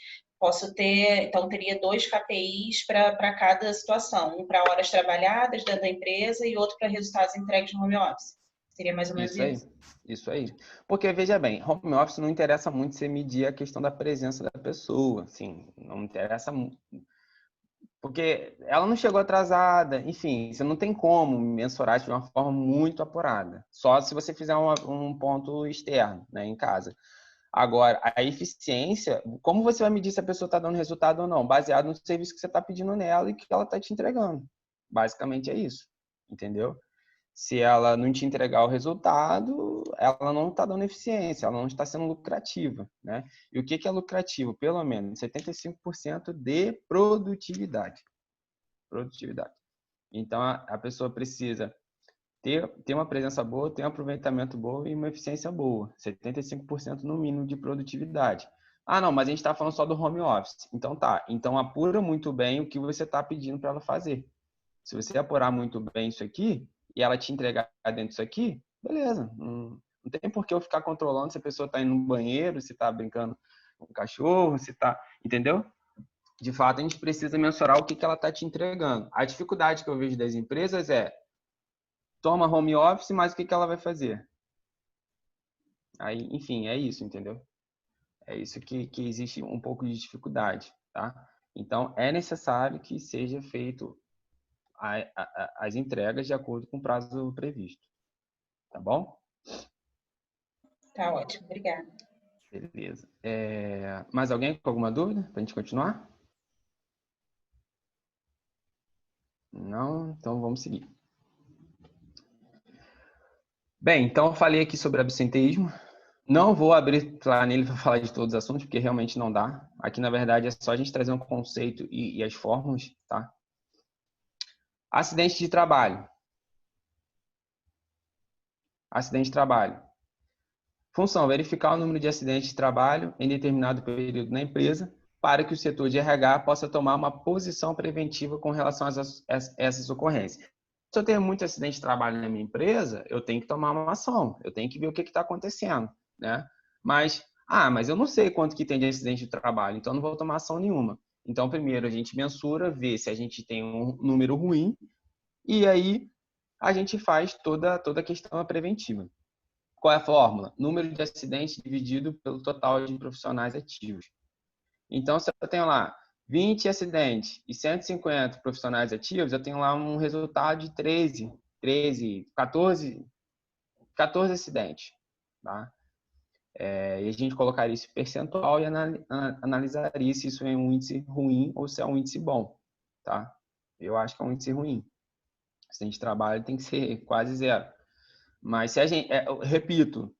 Então, teria 2 KPIs para cada situação, um para horas trabalhadas dentro da empresa e outro para resultados entregues no home office. Seria mais ou menos isso? Isso aí. Porque, veja bem, home office não interessa muito você medir a questão da presença da pessoa, assim, não interessa muito. Porque ela não chegou atrasada, enfim, você não tem como mensurar de uma forma muito apurada. Só se você fizer um ponto externo, né, em casa. Agora, a eficiência, como você vai medir se a pessoa está dando resultado ou não? Baseado no serviço que você está pedindo nela e que ela está te entregando. Basicamente é isso, entendeu? Se ela não te entregar o resultado, ela não está dando eficiência, ela não está sendo lucrativa, né? E o que é lucrativo? Pelo menos 75% de produtividade. Então, a pessoa precisa ter uma presença boa, ter um aproveitamento bom e uma eficiência boa. 75% no mínimo de produtividade. Ah, não, mas a gente está falando só do home office. Então tá. Então apura muito bem o que você está pedindo para ela fazer. Se você apurar muito bem isso aqui e ela te entregar dentro disso aqui, beleza. Não tem por que eu ficar controlando se a pessoa está indo no banheiro, se está brincando com o cachorro, se está... Entendeu? De fato, a gente precisa mensurar o que ela está te entregando. A dificuldade que eu vejo das empresas é toma home office, mas o que ela vai fazer? Aí, enfim, é isso, entendeu? É isso que existe um pouco de dificuldade, tá? Então, é necessário que seja feito as entregas de acordo com o prazo previsto. Tá bom? Tá ótimo, obrigada. Beleza. Mais alguém com alguma dúvida para a gente continuar? Não? Então, vamos seguir. Bem, então eu falei aqui sobre absenteísmo. Não vou abrir planilha para falar de todos os assuntos, porque realmente não dá. Aqui, na verdade, é só a gente trazer um conceito e as fórmulas, tá? Acidente de trabalho. Acidente de trabalho. Função: verificar o número de acidentes de trabalho em determinado período na empresa para que o setor de RH possa tomar uma posição preventiva com relação a essas ocorrências. Se eu tenho muito acidente de trabalho na minha empresa, eu tenho que tomar uma ação, eu tenho que ver o que está acontecendo, né? Mas Ah, mas eu não sei quanto que tem de acidente de trabalho, então não vou tomar ação nenhuma. Então, primeiro a gente mensura, vê se a gente tem um número ruim e aí a gente faz toda a questão preventiva. Qual é a fórmula? Número de acidentes dividido pelo total de profissionais ativos. Então, se eu tenho lá 20 acidentes e 150 profissionais ativos, eu tenho lá um resultado de 14 acidentes. Tá? E a gente colocaria esse percentual e analisaria se isso é um índice ruim ou se é um índice bom. Tá? Eu acho que é um índice ruim. Se a gente trabalha, tem que ser quase zero. Mas se a gente, eu repito,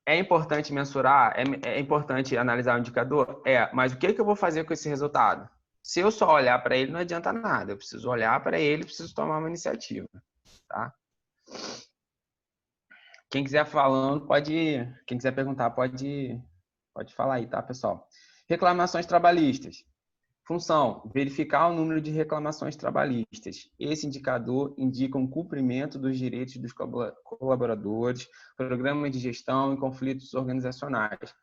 é importante mensurar, é importante analisar o indicador? Mas o que eu vou fazer com esse resultado? Se eu só olhar para ele, não adianta nada. Eu preciso olhar para ele, preciso tomar uma iniciativa. Tá? Quem quiser falando, quem quiser perguntar, pode falar aí, tá, pessoal? Reclamações trabalhistas. Função: verificar o número de reclamações trabalhistas. Esse indicador indica um cumprimento dos direitos dos colaboradores, programas de gestão e conflitos organizacionais.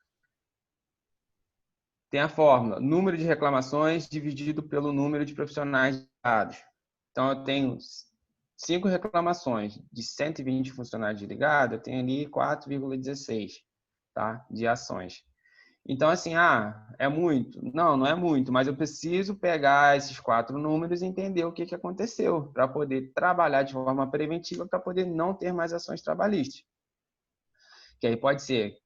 Tem a fórmula: número de reclamações dividido pelo número de profissionais dados. Então, eu tenho 5 reclamações de 120 funcionários ligados, eu tenho ali 4,16, tá, de ações. Então, assim, é muito? Não, não é muito, mas eu preciso pegar esses 4 números e entender o que aconteceu, para poder trabalhar de forma preventiva, para poder não ter mais ações trabalhistas. Que aí pode ser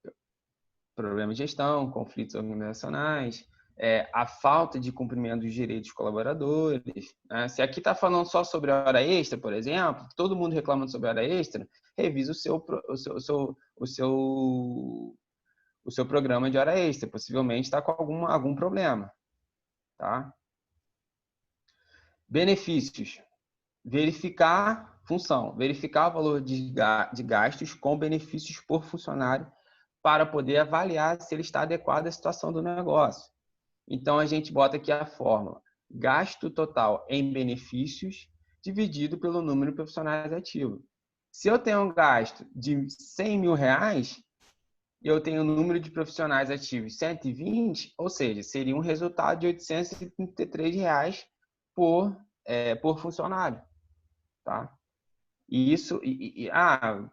problema de gestão, conflitos organizacionais, a falta de cumprimento dos direitos dos colaboradores. Né? Se aqui está falando só sobre hora extra, por exemplo, todo mundo reclamando sobre hora extra, revisa o seu programa de hora extra. Possivelmente está com algum problema. Tá? Benefícios. Verificar função. Verificar o valor de gastos com benefícios por funcionário para poder avaliar se ele está adequado à situação do negócio. Então, a gente bota aqui a fórmula: gasto total em benefícios dividido pelo número de profissionais ativos. Se eu tenho um gasto de 100 mil reais, eu tenho um número de profissionais ativos 120, ou seja, seria um resultado de 833 reais por funcionário. Tá? E isso,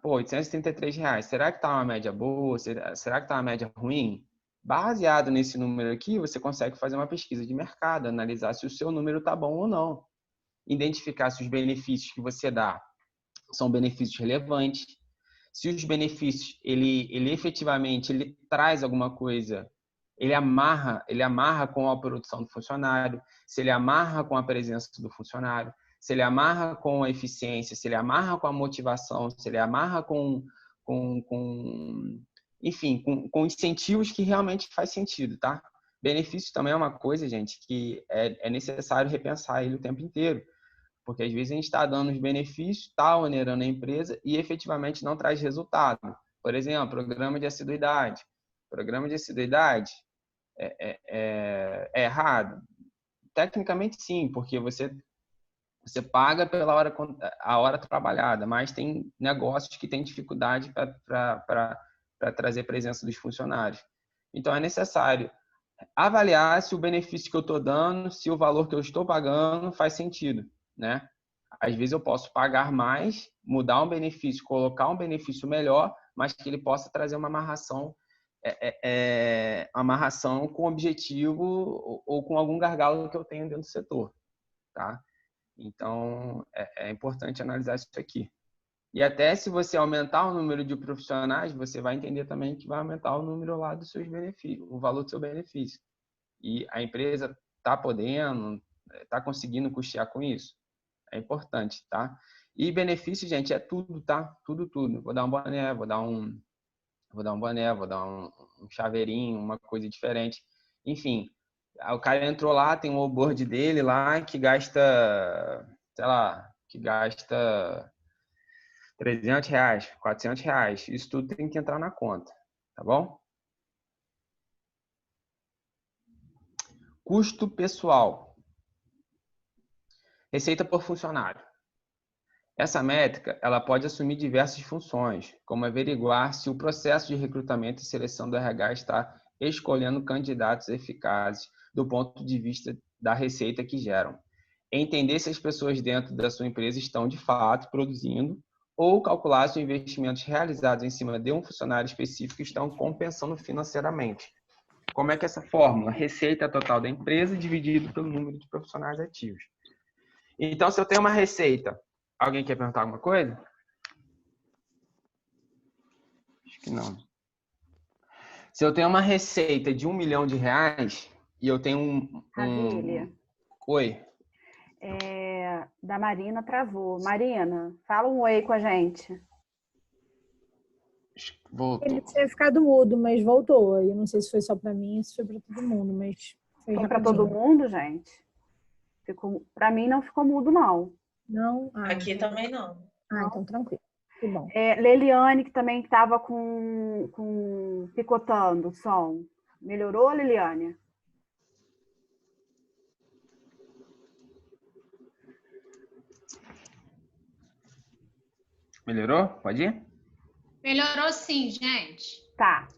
pô, 833 reais, será que está uma média boa? Será que está uma média ruim? Baseado nesse número aqui, você consegue fazer uma pesquisa de mercado, analisar se o seu número está bom ou não. Identificar se os benefícios que você dá são benefícios relevantes. Se os benefícios, ele efetivamente ele traz alguma coisa, ele amarra com a produção do funcionário, se ele amarra com a presença do funcionário, se ele amarra com a eficiência, se ele amarra com a motivação, se ele amarra enfim, com incentivos que realmente faz sentido, tá? Benefício também é uma coisa, gente, que é necessário repensar ele o tempo inteiro, porque às vezes a gente está dando os benefícios, está onerando a empresa e efetivamente não traz resultado. Por exemplo, programa de assiduidade. Programa de assiduidade é errado? Tecnicamente sim, porque você paga pela hora trabalhada, mas tem negócios que têm dificuldade para trazer presença dos funcionários. Então, é necessário avaliar se o benefício que eu estou dando, se o valor que eu estou pagando faz sentido, né? Às vezes eu posso pagar mais, mudar um benefício, colocar um benefício melhor, mas que ele possa trazer uma amarração com objetivo ou com algum gargalo que eu tenho dentro do setor, tá? Então, é importante analisar isso aqui. E até se você aumentar o número de profissionais, você vai entender também que vai aumentar o número lá dos seus benefícios, o valor do seu benefício. E a empresa está podendo, está conseguindo custear com isso. É importante, tá? E benefício, gente, é tudo, tá? Tudo, tudo. Vou dar um boné, vou dar um chaveirinho, uma coisa diferente. Enfim, o cara entrou lá, tem um onboard dele lá que gasta, sei lá, que gasta 300 reais, 400 reais. Isso tudo tem que entrar na conta, tá bom? Custo pessoal. Receita por funcionário. Essa métrica, ela pode assumir diversas funções, como averiguar se o processo de recrutamento e seleção do RH está escolhendo candidatos eficazes do ponto de vista da receita que geram. Entender se as pessoas dentro da sua empresa estão, de fato, produzindo ou calcular se os investimentos realizados em cima de um funcionário específico estão compensando financeiramente. Como é que é essa fórmula? Receita total da empresa dividido pelo número de profissionais ativos. Então, se eu tenho uma receita... Alguém quer perguntar alguma coisa? Acho que não. Se eu tenho uma receita de R$1 milhão e eu tenho Ravile. Oi. Da Marina travou. Marina, fala um oi com a gente. Voltou. Ele tinha ficado mudo, mas voltou. Eu não sei se foi só para mim ou se foi para todo mundo, mas Foi para todo mundo, gente? Para mim não ficou mudo, não. Não? Aqui também não. Então tranquilo. Que bom. Leliane, que também estava picotando o som. Melhorou, Leliane? Melhorou? Pode ir? Melhorou sim, gente. Tá.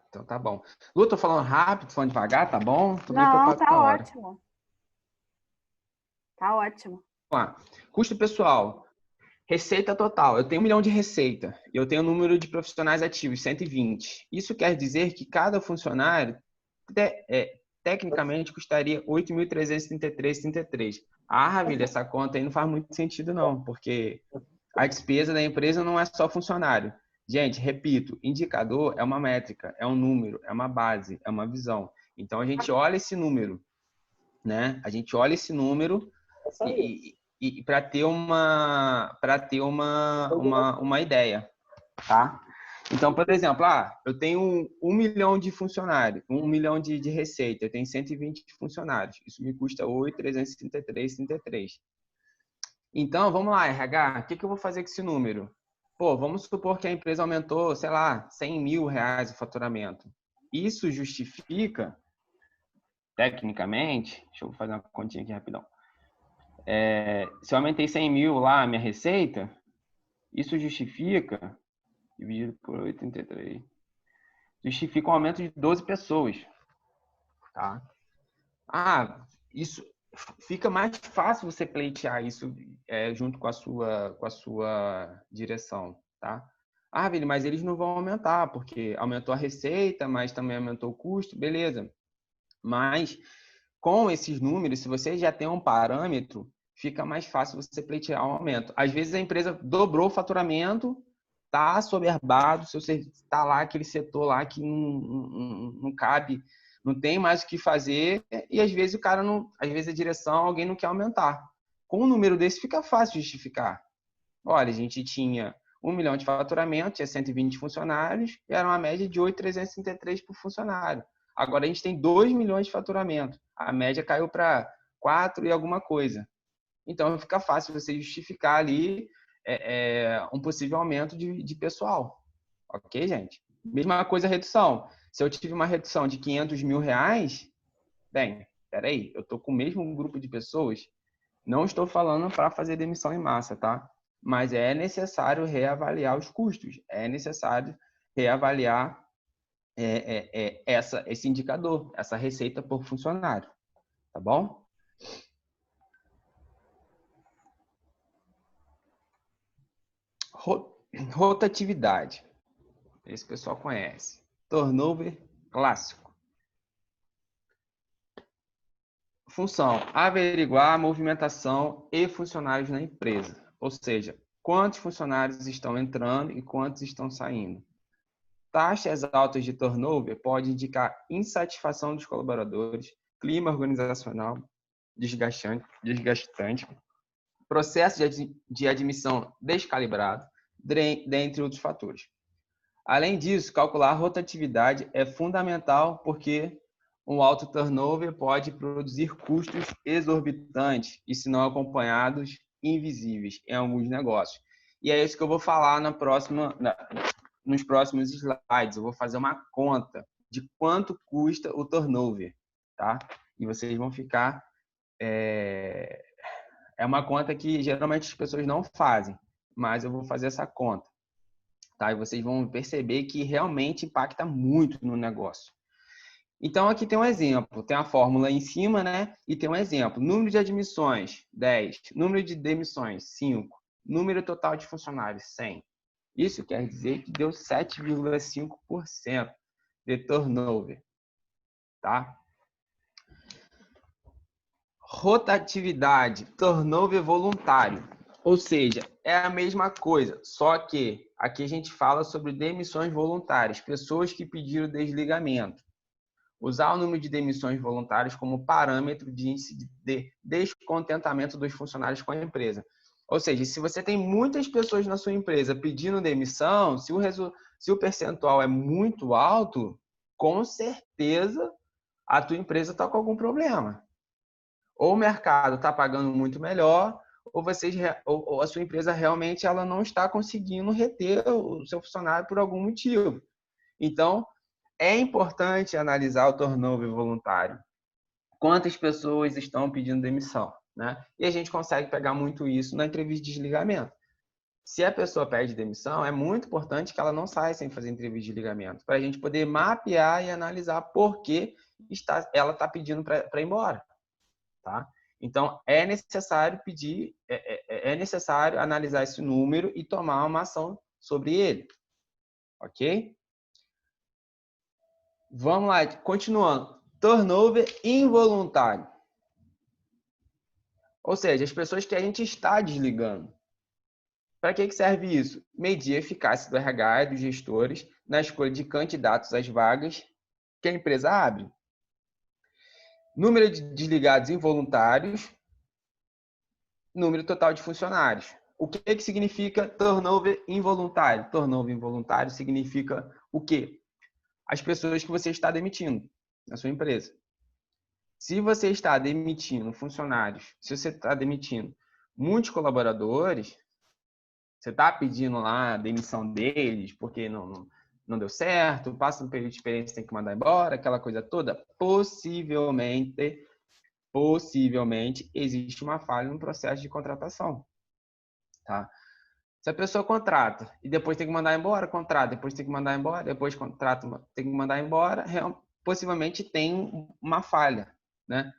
Então tá bom. Lu, tô falando rápido, falando devagar, tá bom? Tô meio Não, preocupado tá com a hora. ótimo. Tá ótimo. Vamos lá. Custo pessoal. Receita total. Eu tenho 1 milhão de receita e eu tenho o número de profissionais ativos, 120. Isso quer dizer que cada funcionário, tecnicamente, custaria R$ 8.333,33. Ravile, essa conta aí não faz muito sentido não, porque a despesa da empresa não é só funcionário. Gente, repito, indicador é uma métrica, é um número, é uma base, é uma visão. Então, a gente olha esse número, né? A gente olha esse número e para ter uma ideia, tá? Então, por exemplo, eu tenho 1 milhão de funcionários, 1 milhão de receita, eu tenho 120 funcionários. Isso me custa R$ 8.333,33. Então, vamos lá, RH, o que eu vou fazer com esse número? Pô, vamos supor que a empresa aumentou, sei lá, R$100 mil o faturamento. Isso justifica, tecnicamente, deixa eu fazer uma continha aqui rapidão. Se eu aumentei 100 mil lá a minha receita, isso justifica, dividido por 8,33, justifica um aumento de 12 pessoas. Tá? Isso fica mais fácil você pleitear isso junto com a sua direção. Tá? Vili, mas eles não vão aumentar, porque aumentou a receita, mas também aumentou o custo, beleza. Mas com esses números, se você já tem um parâmetro, fica mais fácil você pleitear um aumento. Às vezes a empresa dobrou o faturamento, está assoberbado, se você está lá, aquele setor lá que não cabe, não tem mais o que fazer, e às vezes às vezes a direção, alguém não quer aumentar. Com um número desse fica fácil justificar. Olha, a gente tinha 1 milhão de faturamento, tinha 120 funcionários, e era uma média de 8.333 por funcionário. Agora a gente tem 2 milhões de faturamento. A média caiu para 4 e alguma coisa. Então fica fácil você justificar ali um possível aumento de pessoal. Ok, gente? Mesma coisa a redução. Se eu tive uma redução de R$500 mil, bem, peraí, eu estou com o mesmo grupo de pessoas, não estou falando para fazer demissão em massa, tá? Mas é necessário reavaliar os custos. É necessário reavaliar esse indicador, essa receita por funcionário, tá bom? Rotatividade. Esse pessoal conhece. Turnover clássico. Função: averiguar a movimentação e funcionários na empresa. Ou seja, quantos funcionários estão entrando e quantos estão saindo. Taxas altas de turnover podem indicar insatisfação dos colaboradores, clima organizacional desgastante, processo de admissão descalibrado, dentre outros fatores. Além disso, calcular a rotatividade é fundamental porque um alto turnover pode produzir custos exorbitantes e, se não acompanhados, invisíveis em alguns negócios. E é isso que eu vou falar nos próximos slides. Eu vou fazer uma conta de quanto custa o turnover, tá? E vocês vão ficar... É uma conta que geralmente as pessoas não fazem. mas eu vou fazer essa conta. Tá? E vocês vão perceber que realmente impacta muito no negócio. Então, aqui tem um exemplo. Tem a fórmula em cima, né? E tem um exemplo. Número de admissões, 10. Número de demissões, 5. Número total de funcionários, 100. Isso quer dizer que deu 7,5% de turnover. Tá? Rotatividade, turnover voluntário. Ou seja, é a mesma coisa, só que aqui a gente fala sobre demissões voluntárias, pessoas que pediram desligamento. Usar o número de demissões voluntárias como parâmetro de índice de descontentamento dos funcionários com a empresa. Ou seja, se você tem muitas pessoas na sua empresa pedindo demissão, se o percentual é muito alto, com certeza a tua empresa está com algum problema. Ou o mercado está pagando muito melhor, ou a sua empresa realmente ela não está conseguindo reter o seu funcionário por algum motivo. Então, é importante analisar o turnover voluntário. Quantas pessoas estão pedindo demissão, né? E a gente consegue pegar muito isso na entrevista de desligamento. Se a pessoa pede demissão, é muito importante que ela não saia sem fazer entrevista de desligamento, para a gente poder mapear e analisar por que ela está pedindo para ir embora. Tá? Então, é necessário é necessário analisar esse número e tomar uma ação sobre ele. Ok? Vamos lá, continuando. Turnover involuntário. Ou seja, as pessoas que a gente está desligando. Para que serve isso? Medir a eficácia do RH e dos gestores na escolha de candidatos às vagas que a empresa abre. Número de desligados involuntários, número total de funcionários. O que significa turnover involuntário? Turnover involuntário significa o quê? As pessoas que você está demitindo na sua empresa. Se você está demitindo funcionários, se você está demitindo muitos colaboradores, você está pedindo lá a demissão deles porque não deu certo, passa no período de experiência, tem que mandar embora, aquela coisa toda, possivelmente existe uma falha no processo de contratação. Tá? Se a pessoa contrata e depois tem que mandar embora, contrata, depois tem que mandar embora, depois contrata, tem que mandar embora, possivelmente tem uma falha, né?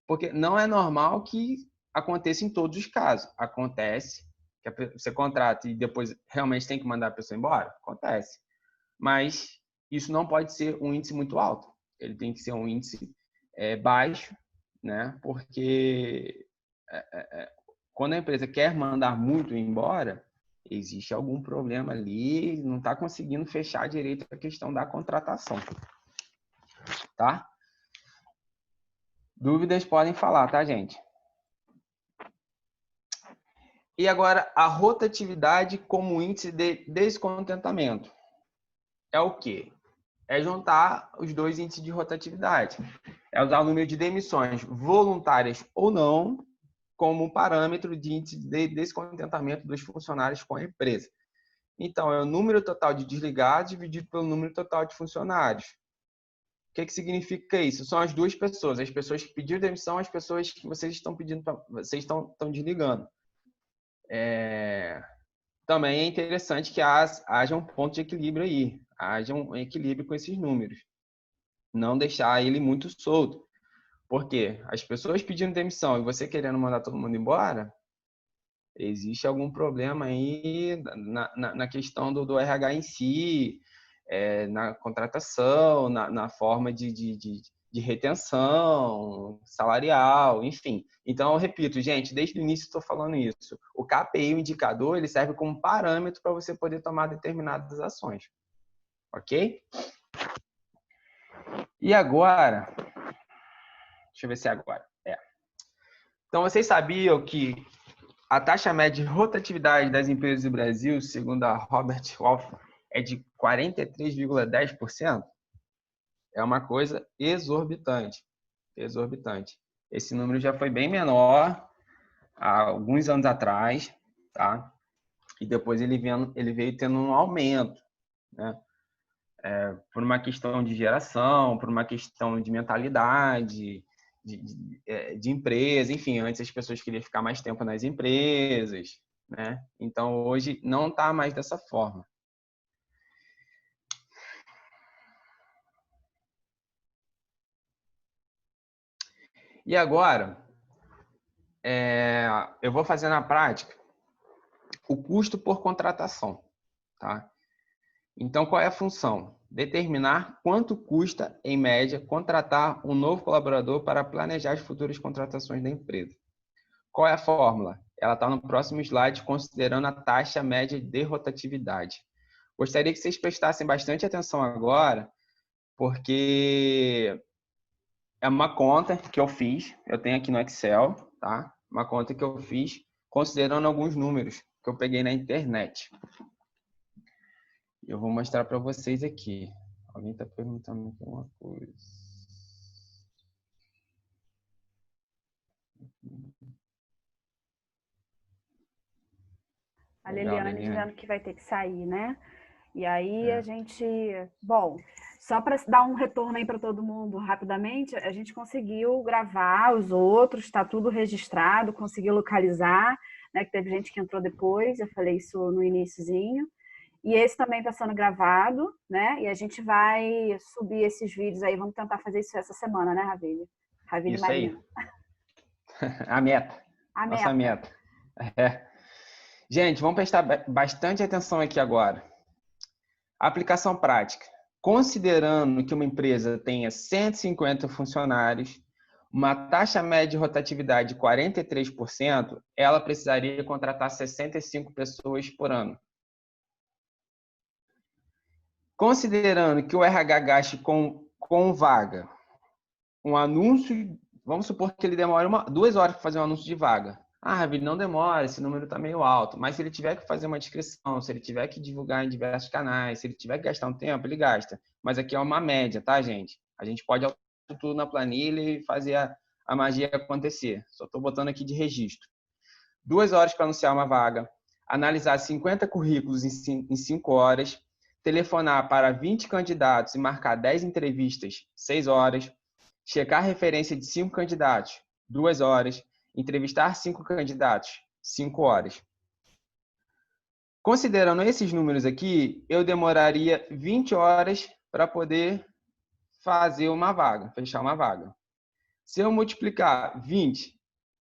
Porque não é normal que aconteça em todos os casos. Acontece que você contrata e depois realmente tem que mandar a pessoa embora? Acontece. Mas isso não pode ser um índice muito alto. Ele tem que ser um índice baixo, né? Porque quando a empresa quer mandar muito embora, existe algum problema ali, não está conseguindo fechar direito a questão da contratação. Tá? Dúvidas podem falar, tá, gente? E agora, a rotatividade como índice de descontentamento. É o quê? É juntar os dois índices de rotatividade. É usar o número de demissões voluntárias ou não como parâmetro de índice de descontentamento dos funcionários com a empresa. Então, é o número total de desligados dividido pelo número total de funcionários. O que significa isso? São as duas pessoas, as pessoas que pediram demissão, as pessoas que vocês estão pedindo, vocês estão desligando. Também é interessante que haja um ponto de equilíbrio aí, haja um equilíbrio com esses números. Não deixar ele muito solto. Por quê? As pessoas pedindo demissão e você querendo mandar todo mundo embora, existe algum problema aí na questão do RH em si, na contratação, na forma de retenção salarial, enfim. Então, eu repito, gente, desde o início estou falando isso. O KPI, o indicador, ele serve como parâmetro para você poder tomar determinadas ações. Ok? E agora... Deixa eu ver se é agora. Então, vocês sabiam que a taxa média de rotatividade das empresas do Brasil, segundo a Robert Wolf, é de 43,10%? É uma coisa exorbitante. Exorbitante. Esse número já foi bem menor há alguns anos atrás, tá? E depois ele veio tendo um aumento, né? Por uma questão de geração, por uma questão de mentalidade, de empresa, enfim, antes as pessoas queriam ficar mais tempo nas empresas, né? Então, hoje não está mais dessa forma. E agora, eu vou fazer na prática o custo por contratação, tá? Então, qual é a função? Determinar quanto custa, em média, contratar um novo colaborador para planejar as futuras contratações da empresa. Qual é a fórmula? Ela está no próximo slide, considerando a taxa média de rotatividade. Gostaria que vocês prestassem bastante atenção agora, porque é uma conta que eu fiz, eu tenho aqui no Excel, tá? Uma conta que eu fiz considerando alguns números que eu peguei na internet. Eu vou mostrar para vocês aqui. Alguém está perguntando aqui uma coisa. A Liliane dizendo que vai ter que sair, né? E aí a gente... Bom, só para dar um retorno aí para todo mundo rapidamente, a gente conseguiu gravar os outros, está tudo registrado, conseguiu localizar, né? Que teve gente que entrou depois, eu falei isso no iniciozinho. E esse também está sendo gravado, né? E a gente vai subir esses vídeos aí, vamos tentar fazer isso essa semana, né, Ravile? Ravile Isso aí. Marina. A meta. Nossa meta. Gente, vamos prestar bastante atenção aqui agora. Aplicação prática. Considerando que uma empresa tenha 150 funcionários, uma taxa média de rotatividade de 43%, ela precisaria contratar 65 pessoas por ano. Considerando que o RH gaste com vaga um anúncio, vamos supor que ele demore 2 horas para fazer um anúncio de vaga. Ah, Ravile, não demora, esse número está meio alto. Mas se ele tiver que fazer uma descrição, se ele tiver que divulgar em diversos canais, se ele tiver que gastar um tempo, ele gasta. Mas aqui é uma média, tá, gente? A gente pode alterar tudo na planilha e fazer a magia acontecer. Só estou botando aqui de registro. 2 horas para anunciar uma vaga, analisar 50 currículos em 5 horas, telefonar para 20 candidatos e marcar 10 entrevistas, 6 horas, checar a referência de 5 candidatos, 2 horas, entrevistar 5 candidatos, 5 horas. Considerando esses números aqui, eu demoraria 20 horas para poder fazer uma vaga, fechar uma vaga. Se eu multiplicar 20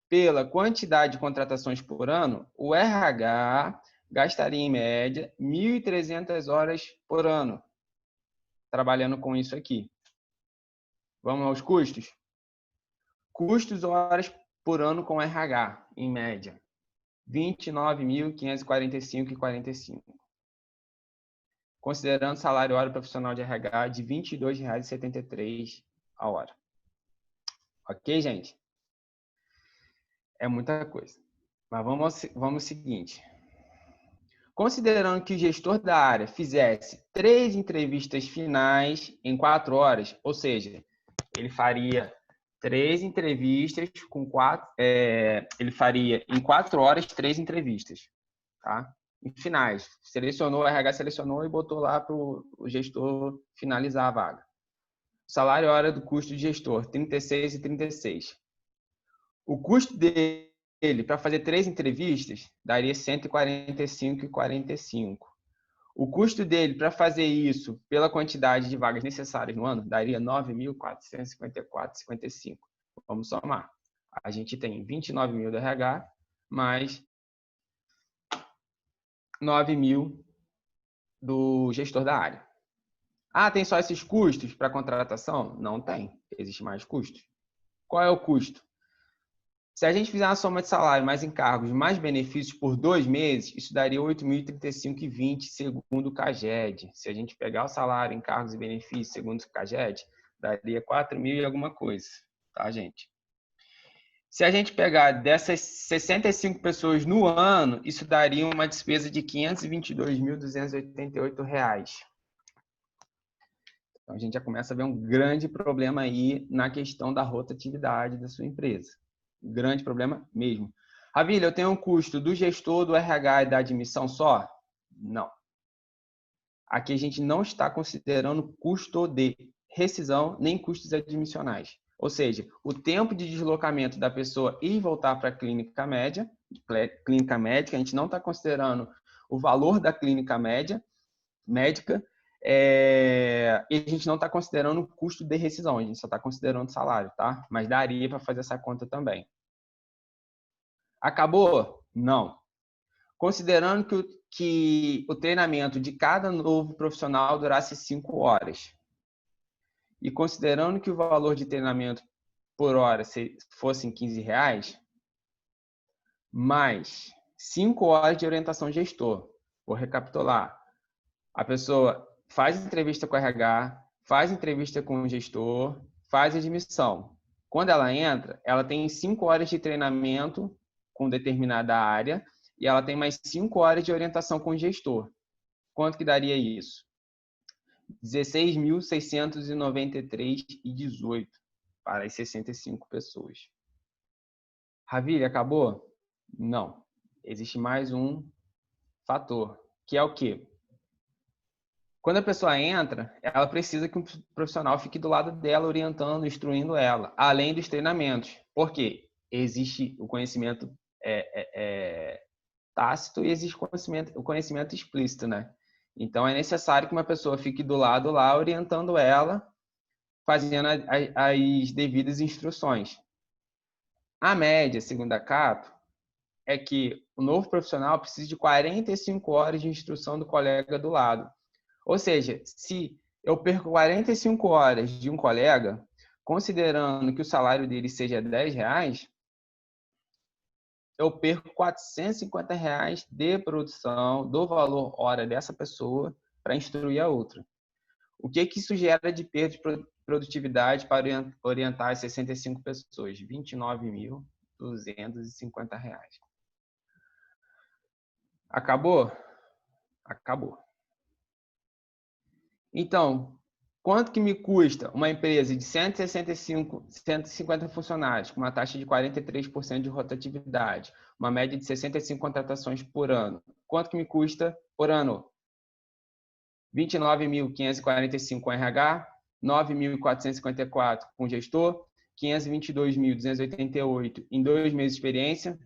pela quantidade de contratações por ano, o RH gastaria em média 1.300 horas por ano trabalhando com isso aqui. Vamos aos custos? Custos horas por ano com RH, em média, R$ 29.545,45. Considerando salário hora profissional de RH de R$ 22,73 a hora. Ok, gente? É muita coisa. Mas vamos ao seguinte. Considerando que o gestor da área fizesse 3 entrevistas finais em 4 horas, ou seja, ele faria 3 entrevistas com 4... ele faria em 4 horas 3 entrevistas, tá? Em finais. Selecionou, o RH selecionou e botou lá para o gestor finalizar a vaga. Salário hora do custo de gestor, 36 e 36. O custo dele para fazer 3 entrevistas daria 145,45. O custo dele para fazer isso pela quantidade de vagas necessárias no ano daria 9.454,55. Vamos somar. A gente tem 29.000 do RH mais 9.000 do gestor da área. Ah, tem só esses custos para contratação? Não tem. Existe mais custos. Qual é o custo? Se a gente fizer uma soma de salário mais encargos mais benefícios por 2 meses, isso daria 8.035,20 segundo o CAGED. Se a gente pegar o salário, encargos e benefícios segundo o CAGED, daria 4.000 e alguma coisa, tá, gente? Se a gente pegar dessas 65 pessoas no ano, isso daria uma despesa de R$ 522.288. Então, a gente já começa a ver um grande problema aí na questão da rotatividade da sua empresa. Grande problema mesmo. Ravile, eu tenho um custo do gestor, do RH e da admissão só? Não. Aqui a gente não está considerando custo de rescisão nem custos admissionais. Ou seja, o tempo de deslocamento da pessoa ir e voltar para a clínica médica, a gente não está considerando o valor da clínica médica, e a gente não está considerando o custo de rescisão, a gente só está considerando o salário, tá? Mas daria para fazer essa conta também. Acabou? Não. Considerando que o treinamento de cada novo profissional durasse 5 horas, e considerando que o valor de treinamento por hora fosse R$15, mais 5 horas de orientação gestor. Vou recapitular. A pessoa faz entrevista com o RH, faz entrevista com o gestor, faz admissão. Quando ela entra, ela tem 5 horas de treinamento com determinada área e ela tem mais 5 horas de orientação com o gestor. Quanto que daria isso? 16.693,18 para as 65 pessoas. Ravile, acabou? Não. Existe mais um fator, que é o quê? Quando a pessoa entra, ela precisa que um profissional fique do lado dela, orientando, instruindo ela, além dos treinamentos. Por quê? Existe o conhecimento tácito e existe o conhecimento explícito, né? Então, é necessário que uma pessoa fique do lado lá, orientando ela, fazendo as devidas instruções. A média, segundo a Cato, é que o novo profissional precisa de 45 horas de instrução do colega do lado. Ou seja, se eu perco 45 horas de um colega, considerando que o salário dele seja R$10, eu perco R$450 de produção do valor hora dessa pessoa para instruir a outra. O que isso gera de perda de produtividade para orientar as 65 pessoas? R$29.250. Acabou? Acabou. Então, quanto que me custa uma empresa de 150 funcionários, com uma taxa de 43% de rotatividade, uma média de 65 contratações por ano? Quanto que me custa por ano? 29.545 com RH, 9.454 com gestor, 522.288 em 2 meses de experiência,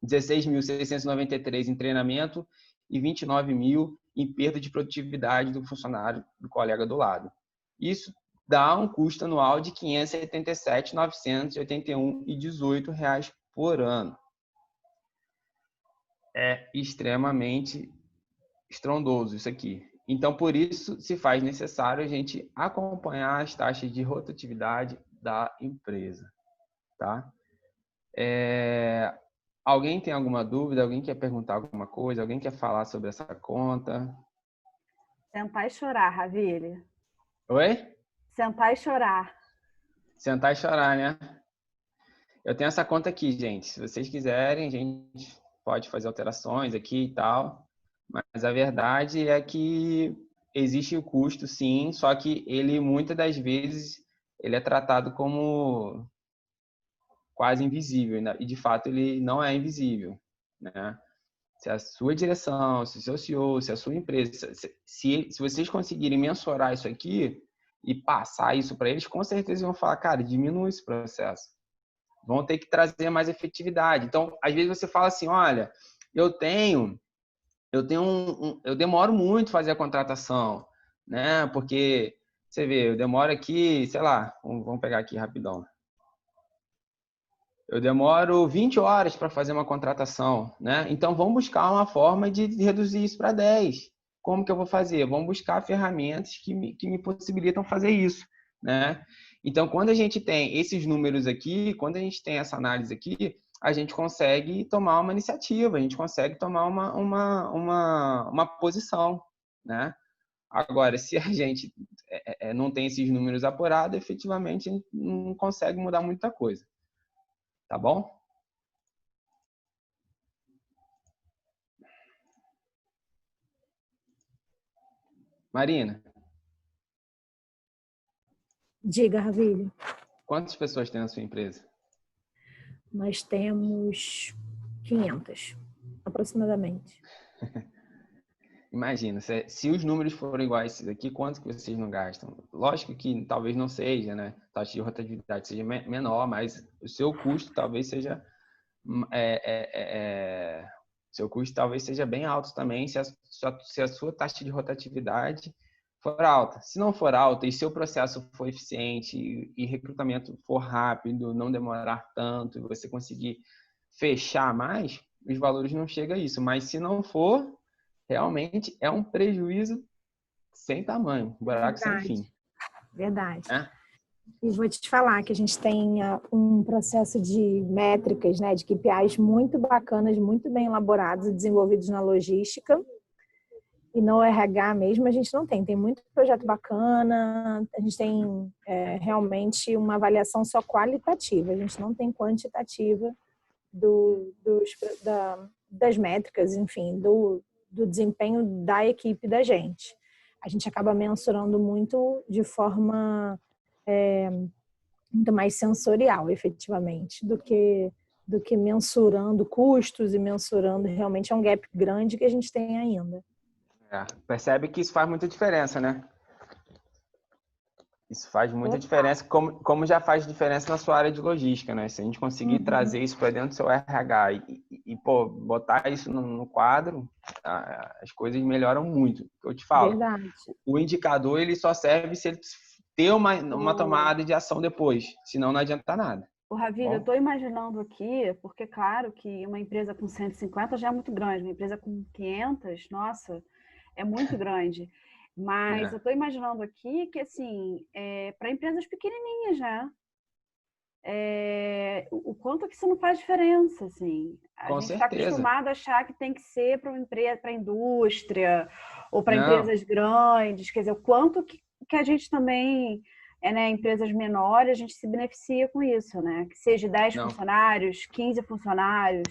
16.693 em treinamento e 29.000 em perda de produtividade do funcionário, do colega do lado. Isso dá um custo anual de R$ 577.981,18 por ano. É extremamente estrondoso isso aqui. Então, por isso, se faz necessário a gente acompanhar as taxas de rotatividade da empresa. Tá? Alguém tem alguma dúvida? Alguém quer perguntar alguma coisa? Alguém quer falar sobre essa conta? Sentar e chorar, Ravile. Oi? Sentar e chorar. Sentar e chorar, né? Eu tenho essa conta aqui, gente. Se vocês quiserem, a gente pode fazer alterações aqui e tal. Mas a verdade é que existe o custo, sim, só que ele, muitas das vezes, ele é tratado como quase invisível, né? E, de fato, ele não é invisível, né? Se a sua direção, se o seu CEO, se a sua empresa, se vocês conseguirem mensurar isso aqui e passar isso para eles, com certeza vão falar, cara, diminui esse processo. Vão ter que trazer mais efetividade. Então, às vezes você fala assim, olha, eu demoro muito fazer a contratação, né? Porque, você vê, eu demoro aqui, sei lá, vamos pegar aqui rapidão. Eu demoro 20 horas para fazer uma contratação, né? Então, vamos buscar uma forma de reduzir isso para 10. Como que eu vou fazer? Vamos buscar ferramentas que me possibilitam fazer isso, né? Então, quando a gente tem esses números aqui, quando a gente tem essa análise aqui, a gente consegue tomar uma iniciativa, a gente consegue tomar uma posição, né? Agora, se a gente não tem esses números apurados, efetivamente a gente não consegue mudar muita coisa. Tá bom? Marina, Diga, Ravile. quantas pessoas tem na sua empresa? Nós temos 500, aproximadamente. imagina, se os números forem iguais a esses aqui, quanto que vocês não gastam? Lógico que talvez não seja, né? A taxa de rotatividade seja menor, mas o seu custo talvez seja seu custo talvez seja bem alto também se a sua taxa de rotatividade for alta. Se não for alta e seu processo for eficiente e recrutamento for rápido, não demorar tanto e você conseguir fechar mais, os valores não chegam a isso. Mas se não for, realmente é um prejuízo sem tamanho, um buraco sem fim. Verdade. É? E vou te falar que a gente tem um processo de métricas, né, de KPIs muito bacanas, muito bem elaborados e desenvolvidos na logística. E no RH mesmo a gente não tem. Tem muito projeto bacana, a gente tem realmente uma avaliação só qualitativa, a gente não tem quantitativa das métricas, enfim, do desempenho da equipe da gente. A gente acaba mensurando muito de forma muito mais sensorial, efetivamente, do que mensurando custos e mensurando realmente um gap grande que a gente tem ainda. Percebe que isso faz muita diferença, né? Isso faz muita diferença, como já faz diferença na sua área de logística, né? Se a gente conseguir trazer isso para dentro do seu RH e botar isso no quadro, as coisas melhoram muito. Eu te falo, Verdade. O indicador ele só serve se ele ter uma tomada de ação depois, senão não adianta nada. Ravile, eu estou imaginando aqui, porque claro que uma empresa com 150 já é muito grande, uma empresa com 500, nossa, é muito grande. Mas eu estou imaginando aqui que, assim, para empresas pequenininhas já, o quanto que isso não faz diferença, assim. A gente está acostumado a achar que tem que ser para uma empresa, para a indústria, ou para empresas grandes, quer dizer, o quanto que a gente também, empresas menores, a gente se beneficia com isso, né? Que seja 10 funcionários, 15 funcionários,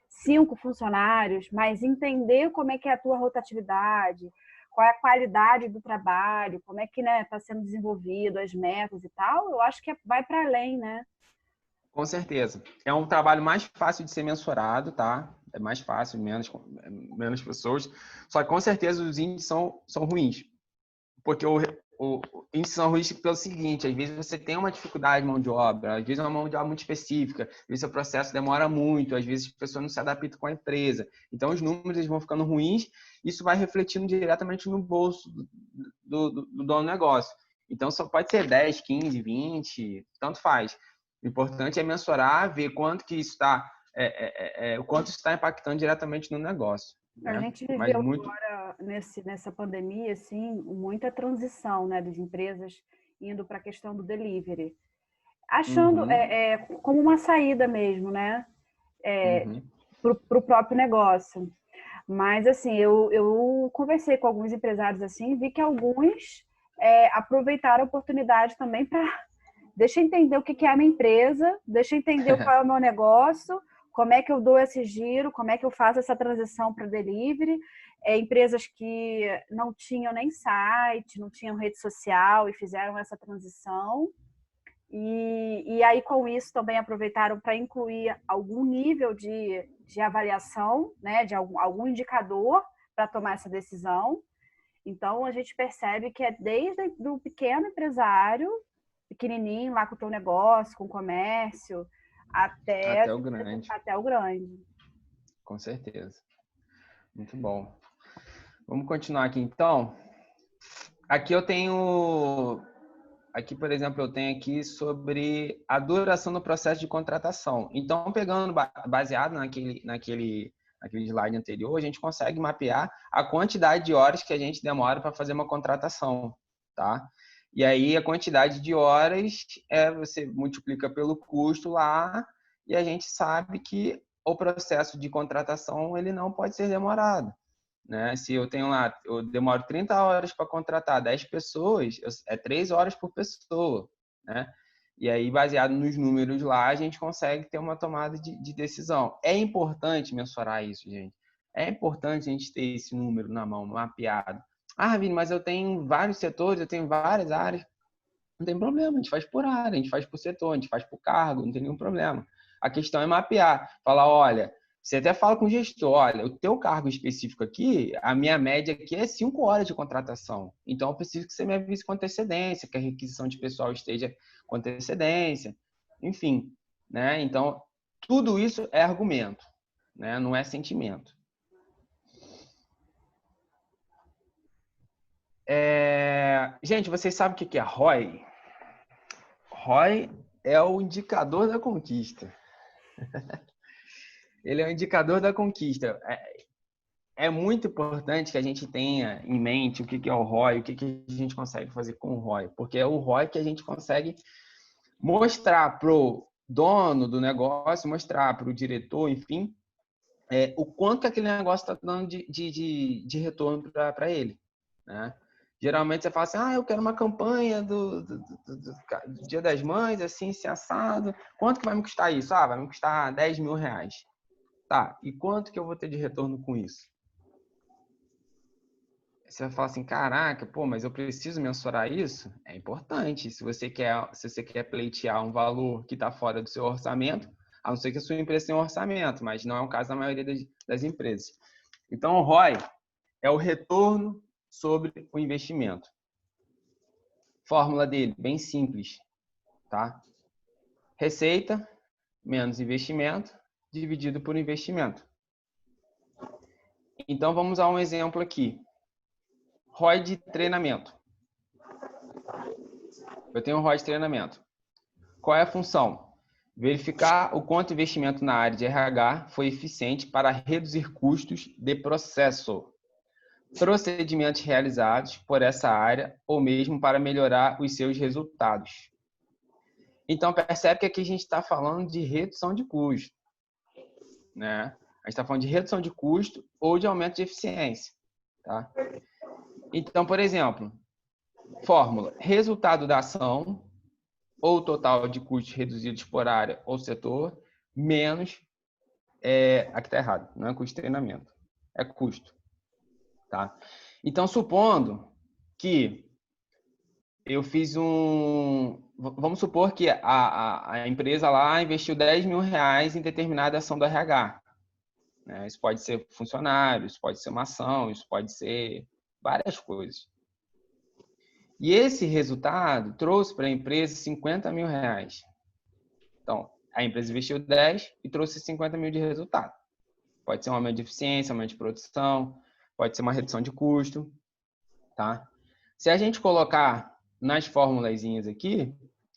5 funcionários, mas entender como é que é a tua rotatividade, qual é a qualidade do trabalho, como é que está sendo desenvolvido, as metas e tal, eu acho que vai para além, né? Com certeza. É um trabalho mais fácil de ser mensurado, tá? É mais fácil, menos pessoas. Só que com certeza os índices são ruins. Porque o índices são ruins pelo seguinte, às vezes você tem uma dificuldade de mão de obra, às vezes é uma mão de obra muito específica, às vezes o processo demora muito, às vezes as pessoas não se adaptam com a empresa. Então os números eles vão ficando ruins, isso vai refletindo diretamente no bolso do dono do negócio. Então só pode ser 10, 15, 20, tanto faz. O importante é mensurar, ver quanto que isso está, o quanto isso está impactando diretamente no negócio. A gente viveu agora, nessa pandemia, assim, muita transição, né, das empresas indo para a questão do delivery. Achando como uma saída mesmo, né, para o próprio negócio. Mas, assim, eu conversei com alguns empresários, assim, vi que alguns aproveitaram a oportunidade também para... Deixa eu entender o que é a minha empresa, deixa eu entender qual é o meu negócio, como é que eu dou esse giro, como é que eu faço essa transição para delivery. Empresas que não tinham nem site, não tinham rede social e fizeram essa transição. E aí, com isso, também aproveitaram para incluir algum nível de avaliação, né, de algum indicador para tomar essa decisão. Então, a gente percebe que é desde o pequeno empresário, pequenininho, lá com o teu negócio, com o comércio, até o grande. Até o grande. Com certeza. Muito bom. Vamos continuar aqui, então. Aqui eu tenho... Aqui, por exemplo, eu tenho aqui sobre a duração do processo de contratação. Então, pegando baseado naquele slide anterior, a gente consegue mapear a quantidade de horas que a gente demora para fazer uma contratação, tá? E aí, a quantidade de horas você multiplica pelo custo lá e a gente sabe que o processo de contratação ele não pode ser demorado, né? Se eu demoro 30 horas para contratar 10 pessoas, é 3 horas por pessoa, né? E aí, baseado nos números lá, a gente consegue ter uma tomada de decisão. É importante mensurar isso, gente. É importante a gente ter esse número na mão, mapeado. Vini, mas eu tenho vários setores, eu tenho várias áreas. Não tem problema, a gente faz por área, a gente faz por setor, a gente faz por cargo, não tem nenhum problema. A questão é mapear. Falar, olha, Você até fala com o gestor, olha, o teu cargo específico aqui, a minha média aqui é 5 horas de contratação. Então, eu preciso que você me avise com antecedência, que a requisição de pessoal esteja com antecedência, enfim, né? Então, tudo isso é argumento, né? Não é sentimento. Gente, vocês sabem o que é ROI? ROI é o indicador da conquista. Ele é o indicador da conquista. É muito importante que a gente tenha em mente o que é o ROI, o que a gente consegue fazer com o ROI, porque é o ROI que a gente consegue mostrar para o dono do negócio, mostrar para o diretor, enfim, o quanto que aquele negócio está dando de retorno para ele, né? Geralmente você fala assim, eu quero uma campanha do Dia das Mães, assim, assado. Quanto que vai me custar isso? Vai me custar 10 mil reais. Tá, e quanto que eu vou ter de retorno com isso? Você vai falar assim, caraca, pô, mas eu preciso mensurar isso? É importante. Se você quer pleitear um valor que está fora do seu orçamento, a não ser que a sua empresa tenha um orçamento, mas não é o caso da maioria das empresas. Então, o ROI é o retorno sobre o investimento. Fórmula dele, bem simples, tá? Receita menos investimento dividido por investimento. Então, vamos a um exemplo aqui. ROI de treinamento. Eu tenho um ROI de treinamento. Qual é a função? Verificar o quanto o investimento na área de RH foi eficiente para reduzir custos de processo, procedimentos realizados por essa área ou mesmo para melhorar os seus resultados. Então, percebe que aqui a gente está falando de redução de custo, né? A gente está falando de redução de custo ou de aumento de eficiência, tá? Então, por exemplo, fórmula, resultado da ação ou total de custos reduzidos por área ou setor, menos, aqui está errado, não é custo de treinamento, é custo, tá? Então, supondo que eu fiz vamos supor que a empresa lá investiu 10 mil reais em determinada ação do RH, né? Isso pode ser funcionário, isso pode ser uma ação, isso pode ser várias coisas. E esse resultado trouxe para a empresa 50 mil reais. Então, a empresa investiu 10 e trouxe 50 mil de resultado. Pode ser um aumento de eficiência, aumento de produção, pode ser uma redução de custo, tá? Se a gente colocar nas formulazinhas aqui,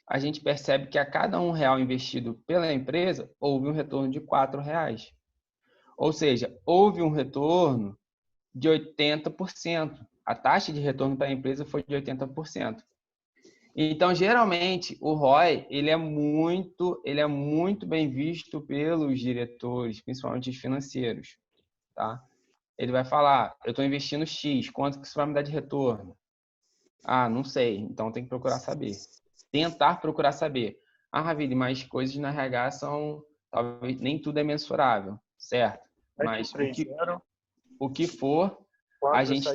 a gente percebe que a cada R$1 investido pela empresa, houve um retorno de R$4. Ou seja, houve um retorno de 80%. A taxa de retorno para a empresa foi de 80%. Então, geralmente, o ROI ele é muito bem visto pelos diretores, principalmente os financeiros, tá? Ele vai falar, eu estou investindo X, quanto que isso vai me dar de retorno? Não sei, então tem que procurar saber. Tentar procurar saber. Ravile, mas coisas na RH são, talvez, nem tudo é mensurável, certo? Mas o que for, a gente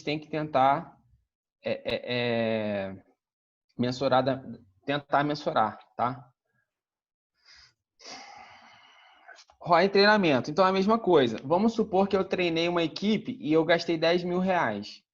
tem que tentar tentar mensurar, tá? ROI em treinamento. Então, é a mesma coisa. Vamos supor que eu treinei uma equipe e eu gastei 10 mil reais.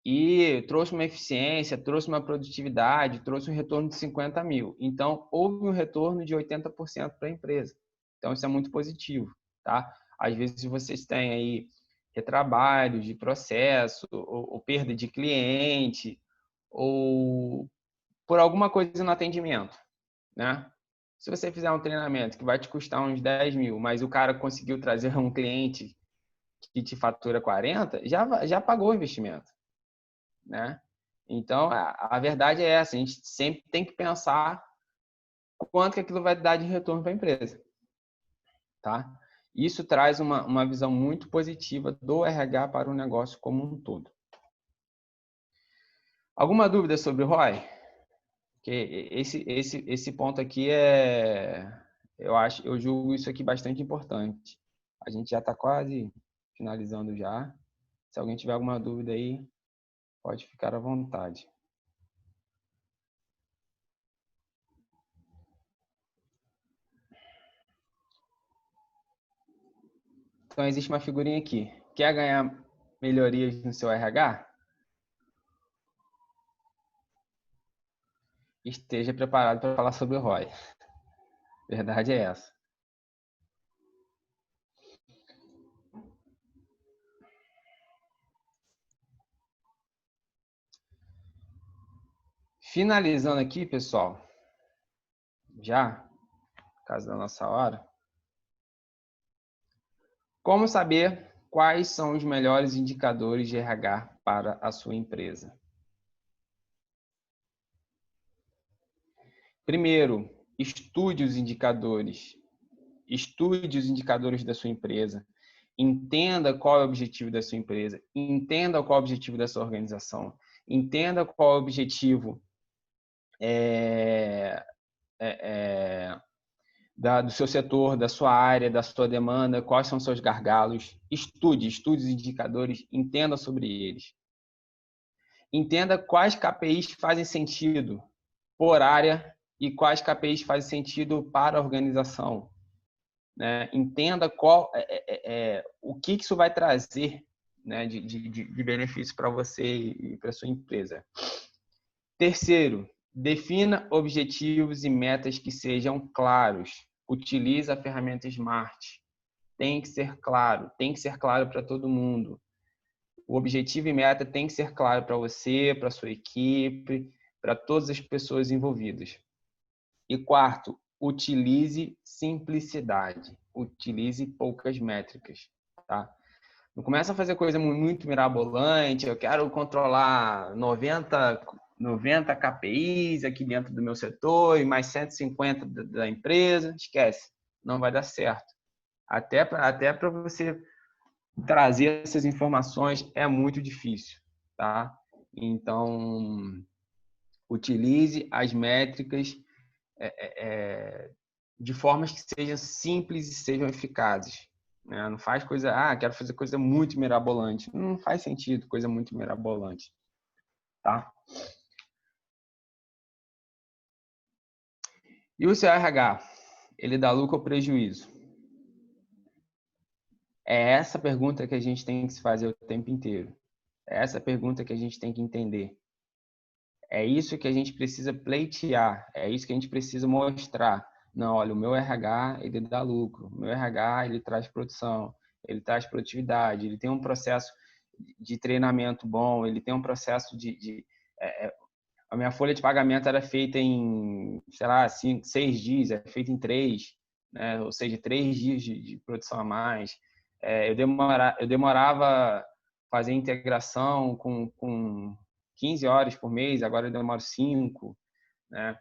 E trouxe uma eficiência, trouxe uma produtividade, trouxe um retorno de 50 mil. Então, houve um retorno de 80% para a empresa. Então, isso é muito positivo, tá? Às vezes, vocês têm aí retrabalhos de processo, ou perda de cliente, ou por alguma coisa no atendimento, né? Se você fizer um treinamento que vai te custar uns 10 mil, mas o cara conseguiu trazer um cliente que te fatura 40, já pagou o investimento, né? Então, a verdade é essa, a gente sempre tem que pensar quanto que aquilo vai dar de retorno para a empresa, tá? Isso traz uma visão muito positiva do RH para o negócio como um todo. Alguma dúvida sobre o ROI? Porque esse ponto aqui eu julgo isso aqui bastante importante. A gente já está quase finalizando já. Se alguém tiver alguma dúvida aí, pode ficar à vontade. Então, existe uma figurinha aqui. Quer ganhar melhorias no seu RH? Esteja preparado para falar sobre o ROI. A verdade é essa. Finalizando aqui, pessoal, já, por causa da nossa hora, como saber quais são os melhores indicadores de RH para a sua empresa? Primeiro, estude os indicadores. Estude os indicadores da sua empresa. Entenda qual é o objetivo da sua empresa. Entenda qual é o objetivo da sua organização. Entenda qual é o objetivo do seu setor, da sua área, da sua demanda, quais são os seus gargalos. Estude os indicadores, entenda sobre eles. Entenda quais KPIs fazem sentido por área e quais KPIs fazem sentido para a organização. Né? Entenda o que isso vai trazer, né, de benefício para você e para a sua empresa. Terceiro, defina objetivos e metas que sejam claros. Utilize a ferramenta SMART. Tem que ser claro para todo mundo. O objetivo e meta tem que ser claro para você, para a sua equipe, para todas as pessoas envolvidas. E quarto, utilize simplicidade. Utilize poucas métricas. Tá? Não começa a fazer coisa muito mirabolante. Eu quero controlar 90 KPIs aqui dentro do meu setor e mais 150 da empresa. Esquece, não vai dar certo. Até para você trazer essas informações é muito difícil, tá? Então, utilize as métricas de formas que sejam simples e sejam eficazes. Né? Não faz coisa, quero fazer coisa muito mirabolante. Não faz sentido coisa muito mirabolante. Tá? E o seu RH, ele dá lucro ou prejuízo? É essa pergunta que a gente tem que se fazer o tempo inteiro. É essa pergunta que a gente tem que entender. É isso que a gente precisa pleitear. É isso que a gente precisa mostrar. Não, olha, o meu RH, ele dá lucro. O meu RH, ele traz produção. Ele traz produtividade. Ele tem um processo de treinamento bom. Ele tem um processo a minha folha de pagamento era feita em, sei lá, 6 dias. É feita em 3. Né? Ou seja, 3 dias de produção a mais. Eu demorava fazer integração com 15 horas por mês, agora eu demoro 5. Né?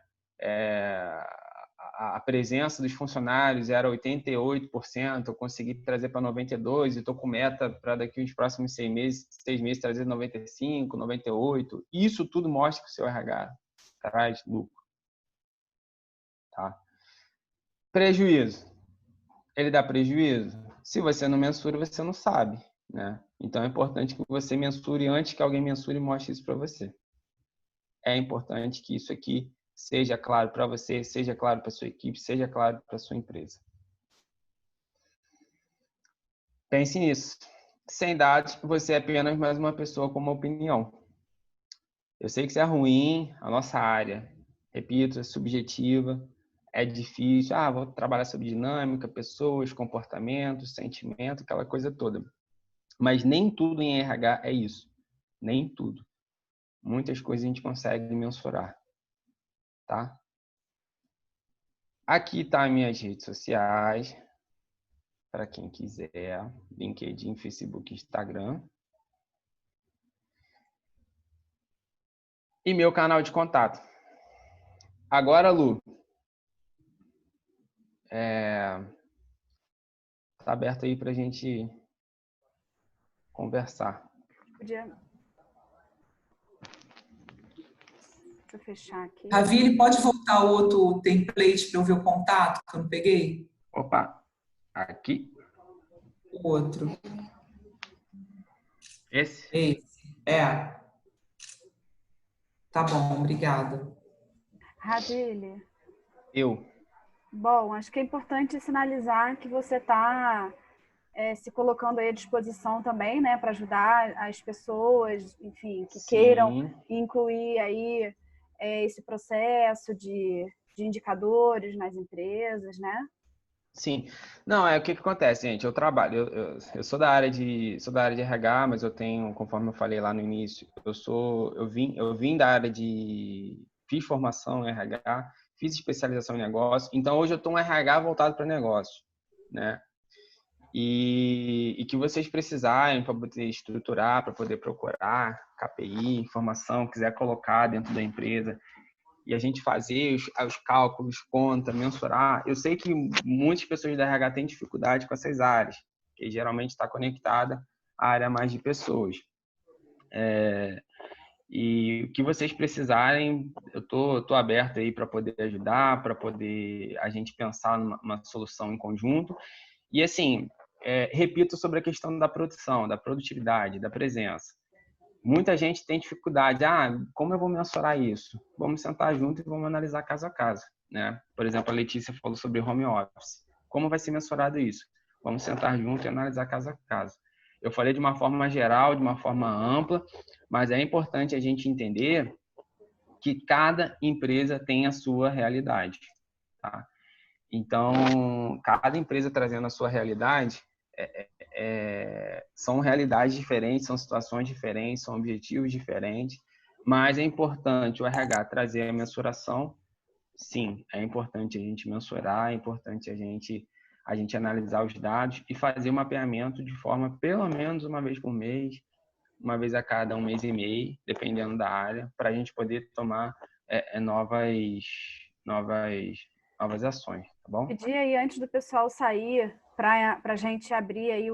A presença dos funcionários era 88%, eu consegui trazer para 92% e estou com meta para daqui os próximos 6 meses trazer 95%, 98%. Isso tudo mostra que o seu RH traz lucro. Tá? Prejuízo. Ele dá prejuízo? Se você não mensura, você não sabe. Né? Então, é importante que você mensure antes que alguém mensure e mostre isso para você. É importante que isso aqui seja claro para você, seja claro para sua equipe, seja claro para sua empresa. Pense nisso. Sem dados, você é apenas mais uma pessoa com uma opinião. Eu sei que isso é ruim, a nossa área, repito, é subjetiva, é difícil. Vou trabalhar sobre dinâmica, pessoas, comportamentos, sentimento, aquela coisa toda. Mas nem tudo em RH é isso. Nem tudo. Muitas coisas a gente consegue mensurar. Tá? Aqui tá as minhas redes sociais. Para quem quiser. LinkedIn, Facebook, Instagram. E meu canal de contato. Agora, Lu. Tá aberto aí pra gente conversar. Podia... Deixa eu fechar aqui. Ravi, ele pode voltar o outro template para eu ver o contato que eu não peguei? Opa, aqui. O outro. Esse? Esse. Tá bom, obrigada. Ravile. Eu. Bom, acho que é importante sinalizar que você está se colocando aí à disposição também, né, para ajudar as pessoas, enfim, que queiram incluir aí esse processo de indicadores nas empresas, né? Sim. Não, o que acontece, gente? Eu trabalho, eu sou da área de RH, mas eu tenho, conforme eu falei lá no início, eu vim da área fiz formação em RH, fiz especialização em negócio, então hoje eu estou um RH voltado para negócio, né? E que vocês precisarem para poder estruturar, para poder procurar KPI, informação, quiser colocar dentro da empresa, e a gente fazer os cálculos, conta, mensurar. Eu sei que muitas pessoas da RH têm dificuldade com essas áreas, que geralmente está conectada à área mais de pessoas. E o que vocês precisarem, eu tô aberto aí para poder ajudar, para poder a gente pensar numa solução em conjunto. E assim, repito sobre a questão da produção, da produtividade, da presença. Muita gente tem dificuldade. Como eu vou mensurar isso? Vamos sentar junto e vamos analisar caso a caso, né? Por exemplo, a Letícia falou sobre home office. Como vai ser mensurado isso? Vamos sentar junto e analisar caso a caso. Eu falei de uma forma geral, de uma forma ampla, mas é importante a gente entender que cada empresa tem a sua realidade, tá? Então, cada empresa trazendo a sua realidade, são realidades diferentes, são situações diferentes, são objetivos diferentes, mas é importante o RH trazer a mensuração. Sim, é importante a gente mensurar, é importante a gente analisar os dados e fazer um mapeamento de forma pelo menos uma vez por mês, uma vez a cada um mês e meio, dependendo da área, para a gente poder tomar novas ações, tá bom? Pedir aí antes do pessoal sair para a gente abrir aí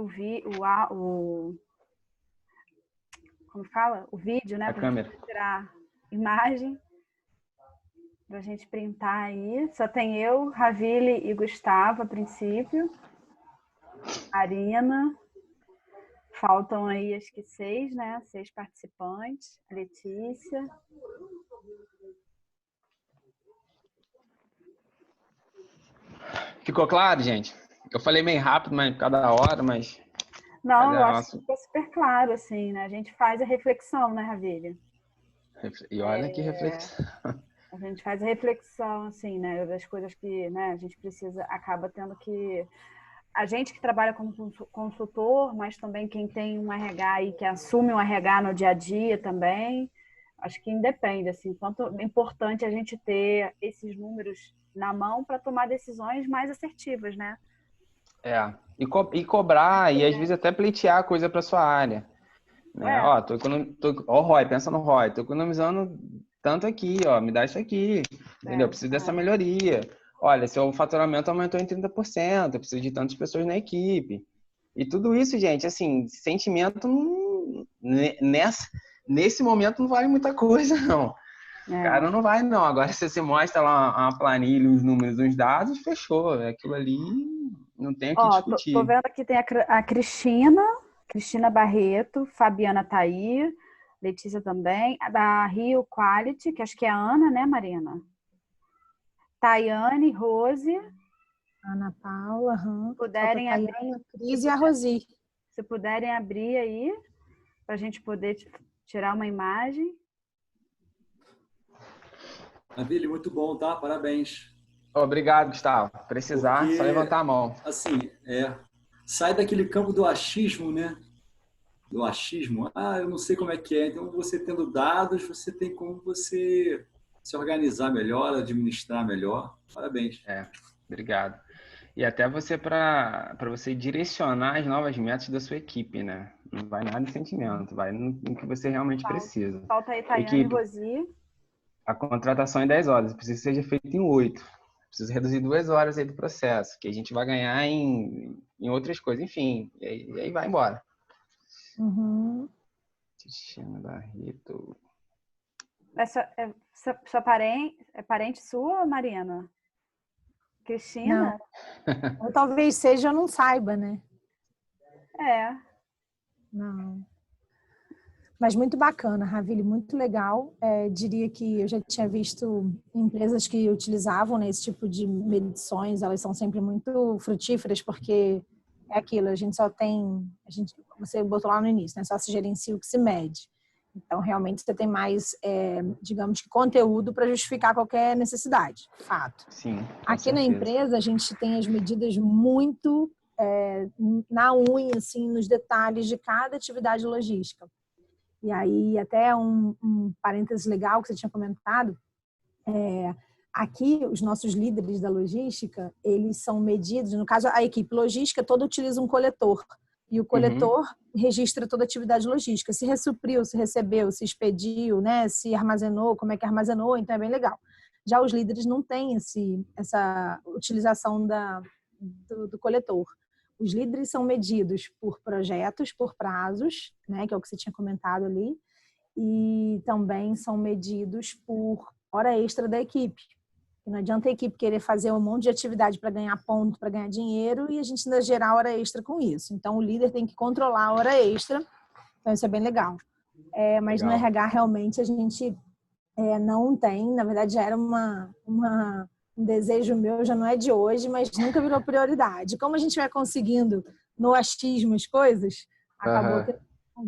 como fala? O vídeo, né? A câmera. Tirar imagem. Para a gente printar aí. Só tem eu, Ravile e Gustavo a princípio. Arina. Faltam aí acho que 6, né? 6 participantes. Letícia. Ficou claro, gente? Eu falei meio rápido, mas cada hora, mas... Não, eu acho que ficou super claro, assim, né? A gente faz a reflexão, né, Ravile? E olha que reflexão. A gente faz a reflexão, assim, né? Das coisas que, né, a gente acaba tendo que... A gente que trabalha como consultor, mas também quem tem um RH e que assume um RH no dia a dia também, acho que independe, assim, quanto é importante a gente ter esses números na mão para tomar decisões mais assertivas, né? E cobrar, e às vezes até pleitear coisa para sua área. Né? ROI, pensa no ROI, tô economizando tanto aqui, me dá isso aqui, entendeu? Preciso dessa melhoria. Olha, seu faturamento aumentou em 30%, eu preciso de tantas pessoas na equipe. E tudo isso, gente, assim, sentimento nesse momento não vale muita coisa, não. Cara, não vai, não. Agora, se você mostra lá uma planilha, uns números, uns dados, fechou. Aquilo ali não tem o que discutir. Tô vendo aqui tem a Cristina Barreto, Fabiana tá aí, Letícia também, a da Rio Quality, que acho que é a Ana, né, Marina? Tayane, Rose. Ana Paula, puderem abrir, a Cris e a Rosi. Se puderem abrir aí, para a gente poder tirar uma imagem. Maravilha, muito bom, tá? Parabéns. Obrigado, Gustavo. Precisar, só levantar a mão. Assim, sai daquele campo do achismo, né? Do achismo. Eu não sei como é que é. Então, você tendo dados, você tem como você se organizar melhor, administrar melhor. Parabéns. Obrigado. E até você para você direcionar as novas metas da sua equipe, né? Não vai nada de sentimento, vai no que você realmente precisa. Falta aí Tayane e Rosi. A contratação em 10 horas, precisa que seja feita em 8. Precisa reduzir 2 horas aí do processo, que a gente vai ganhar em outras coisas, enfim. E aí vai embora. Cristina Barreto. Sua parente sua, Mariana? Cristina? Não. Ou talvez seja, eu não saiba, né? Não. Mas muito bacana, Ravile, muito legal. Diria que eu já tinha visto empresas que utilizavam esse tipo de medições, elas são sempre muito frutíferas, porque é aquilo, você botou lá no início, né? Só se gerencia o que se mede. Então, realmente, você tem mais, digamos que, conteúdo para justificar qualquer necessidade, fato. Sim, aqui na empresa, a gente tem as medidas muito na unha, assim, nos detalhes de cada atividade logística. E aí, até um parênteses legal que você tinha comentado, aqui, os nossos líderes da logística, eles são medidos, no caso, a equipe logística toda utiliza um coletor. E o coletor registra toda a atividade logística. Se ressupriu, se recebeu, se expediu, né? Se armazenou, como é que armazenou, então é bem legal. Já os líderes não têm essa utilização do coletor. Os líderes são medidos por projetos, por prazos, né? Que é o que você tinha comentado ali. E também são medidos por hora extra da equipe. Não adianta a equipe querer fazer um monte de atividade para ganhar ponto, para ganhar dinheiro, e a gente ainda gerar hora extra com isso. Então, o líder tem que controlar a hora extra. Então, isso é bem legal. Mas legal. No RH, realmente, a gente não tem. Na verdade, já era um desejo meu, já não é de hoje, mas nunca virou prioridade. Como a gente vai conseguindo no achismo as coisas, acabou que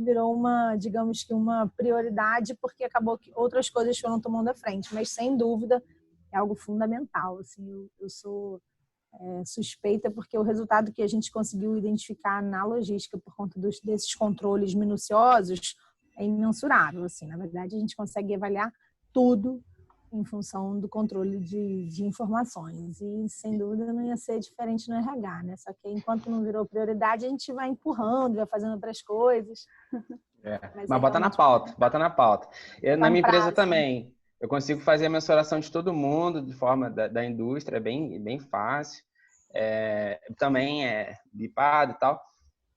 virou digamos que uma prioridade, porque acabou que outras coisas foram tomando a frente. Mas, sem dúvida, é algo fundamental. Assim, eu sou suspeita porque o resultado que a gente conseguiu identificar na logística por conta desses controles minuciosos é imensurável. Assim, na verdade, a gente consegue avaliar tudo em função do controle de informações. E, sem dúvida, não ia ser diferente no RH, né? Só que enquanto não virou prioridade, a gente vai empurrando, vai fazendo outras coisas. Mas bota na pauta, bota na pauta. Na minha empresa também. Eu consigo fazer a mensuração de todo mundo de forma da indústria, é bem fácil. Também é bipado e tal.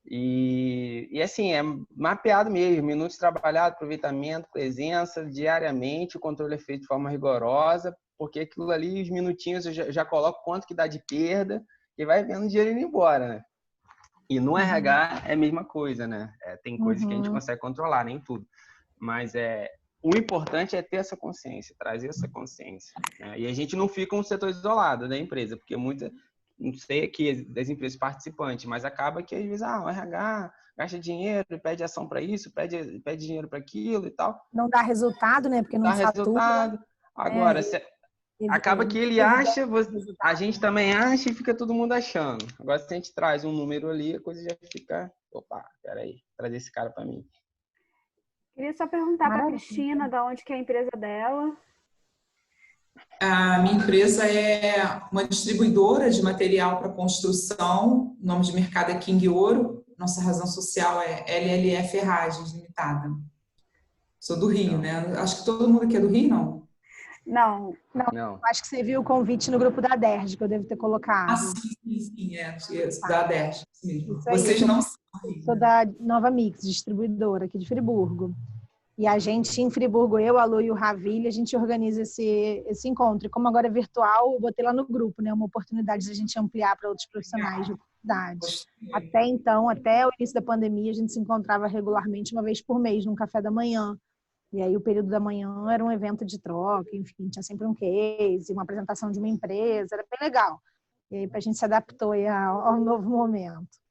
E assim, é mapeado mesmo, minutos trabalhados, aproveitamento, presença, diariamente, o controle é feito de forma rigorosa, porque aquilo ali, os minutinhos, eu já coloco quanto que dá de perda e vai vendo o dinheiro indo embora, né? E no RH é a mesma coisa, né? Tem coisas que a gente consegue controlar, nem tudo. Mas o importante é ter essa consciência, trazer essa consciência, né? E a gente não fica um setor isolado da empresa, porque não sei aqui das empresas participantes, mas acaba que às vezes o RH gasta dinheiro, pede ação para isso, pede dinheiro para aquilo e tal. Não dá resultado, né? Porque não fatura. Resultado. Agora, acaba que ele acha, a gente também acha e fica todo mundo achando. Agora, se a gente traz um número ali, a coisa já fica... Opa, peraí, trazer esse cara para mim. Queria só perguntar para a Cristina de onde que é a empresa dela. A minha empresa é uma distribuidora de material para construção. O nome de mercado é King Ouro. Nossa razão social é LLF Ferragens Limitada. Sou do Rio, né? Acho que todo mundo aqui é do Rio, não? Não. Acho que você viu o convite no grupo da DERJ, que eu devo ter colocado. Sim. Da DERJ. Vocês não são. Sou da Nova Mix, distribuidora aqui de Friburgo. E a gente, em Friburgo, eu, a Lu e o Ravile, a gente organiza esse encontro. E como agora é virtual, eu botei lá no grupo, né? Uma oportunidade de a gente ampliar para outros profissionais de oportunidade. Até então, até o início da pandemia, a gente se encontrava regularmente, uma vez por mês, num café da manhã. E aí, o período da manhã era um evento de troca, enfim, tinha sempre um case, uma apresentação de uma empresa, era bem legal. E aí, a gente se adaptou aí ao novo momento.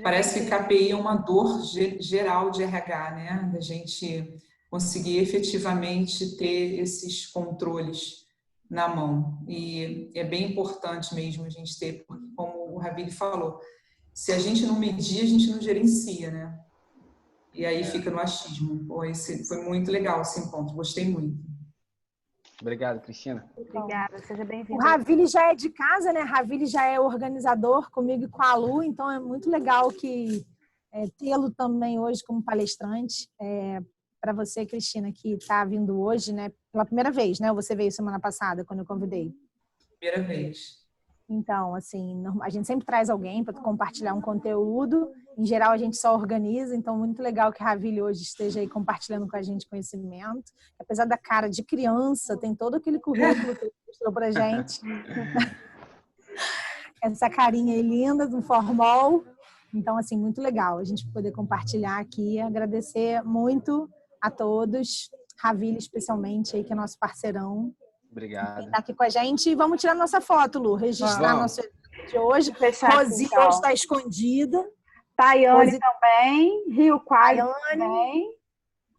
Parece que KPI é uma dor geral de RH, né? Da gente conseguir efetivamente ter esses controles na mão. E é bem importante mesmo a gente ter, porque, como o Ravile falou, se a gente não medir, a gente não gerencia, né? E aí fica no achismo. Foi muito legal esse encontro, gostei muito. Obrigado, Cristina. Obrigada, seja bem-vinda. O Ravile já é de casa, né? Ravile já é organizador comigo e com a Lu, então é muito legal tê-lo também hoje como palestrante. Para você, Cristina, que está vindo hoje, né? Pela primeira vez, né? Você veio semana passada, quando eu convidei. Primeira vez. Então, assim, a gente sempre traz alguém para compartilhar um conteúdo. Em geral, a gente só organiza. Então, muito legal que a Ravile hoje esteja aí compartilhando com a gente conhecimento. Apesar da cara de criança, tem todo aquele currículo que ele mostrou para a gente. Essa carinha aí linda, do formal. Então, assim, muito legal a gente poder compartilhar aqui. Agradecer muito a todos. Ravile, especialmente, aí, que é nosso parceirão. Obrigado. Tá aqui com a gente. E vamos tirar nossa foto, Lu. Registrar nosso... de hoje. Fechar aqui, Rosi então. hoje está escondida. Tayane Rosi- também. Rio Quality Tayane. também.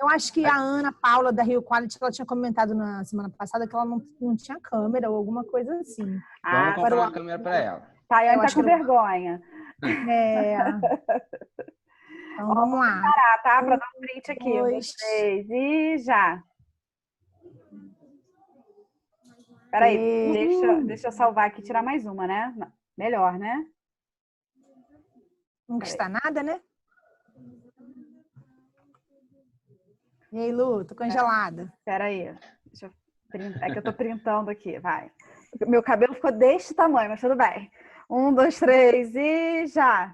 Eu acho que a Ana Paula, da Rio Quality, ela tinha comentado na semana passada que ela não tinha câmera ou alguma coisa assim. Vamos comprar agora uma câmera para ela. Tayane Eu tá acho com que eu- vergonha. É. Então, vamos lá. Tá? Para dar um print aqui. 1, 2, 3 e já. Peraí, deixa eu salvar aqui e tirar mais uma, né? Melhor, né? Não custa nada, né? E aí, Lu, tô congelada. Peraí. Deixa eu printar. É que eu tô printando aqui, vai. Meu cabelo ficou deste tamanho, mas tudo bem. 1, 2, 3 e já.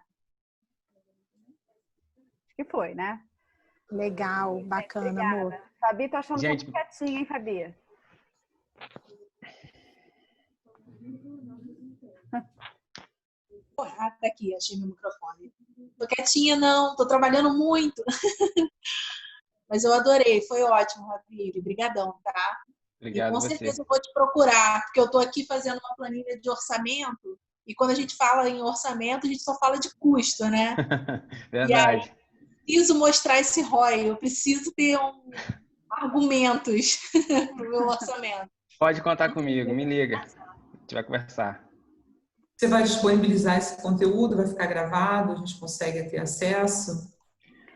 Acho que foi, né? Legal, bacana, amor. Fabi, tô achando Gente- muito quietinha, hein, Fabi? Ah, tá aqui, achei meu microfone. Tô quietinha, não, tô trabalhando muito. Mas eu adorei, foi ótimo, Rafael. Obrigadão, tá? Obrigado E com a você. certeza eu vou te procurar, porque eu tô aqui fazendo uma planilha de orçamento, e quando a gente fala em orçamento, a gente só fala de custo, né? Verdade. Preciso mostrar esse ROI, eu preciso ter argumentos no meu orçamento. Pode contar comigo, me liga. A gente vai conversar. Você vai disponibilizar esse conteúdo, vai ficar gravado, a gente consegue ter acesso?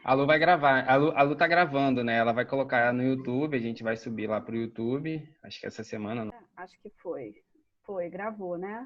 A Lu vai gravar. A Lu tá gravando, né? Ela vai colocar no YouTube, a gente vai subir lá pro YouTube. Acho que essa semana. Acho que foi. Foi, gravou, né?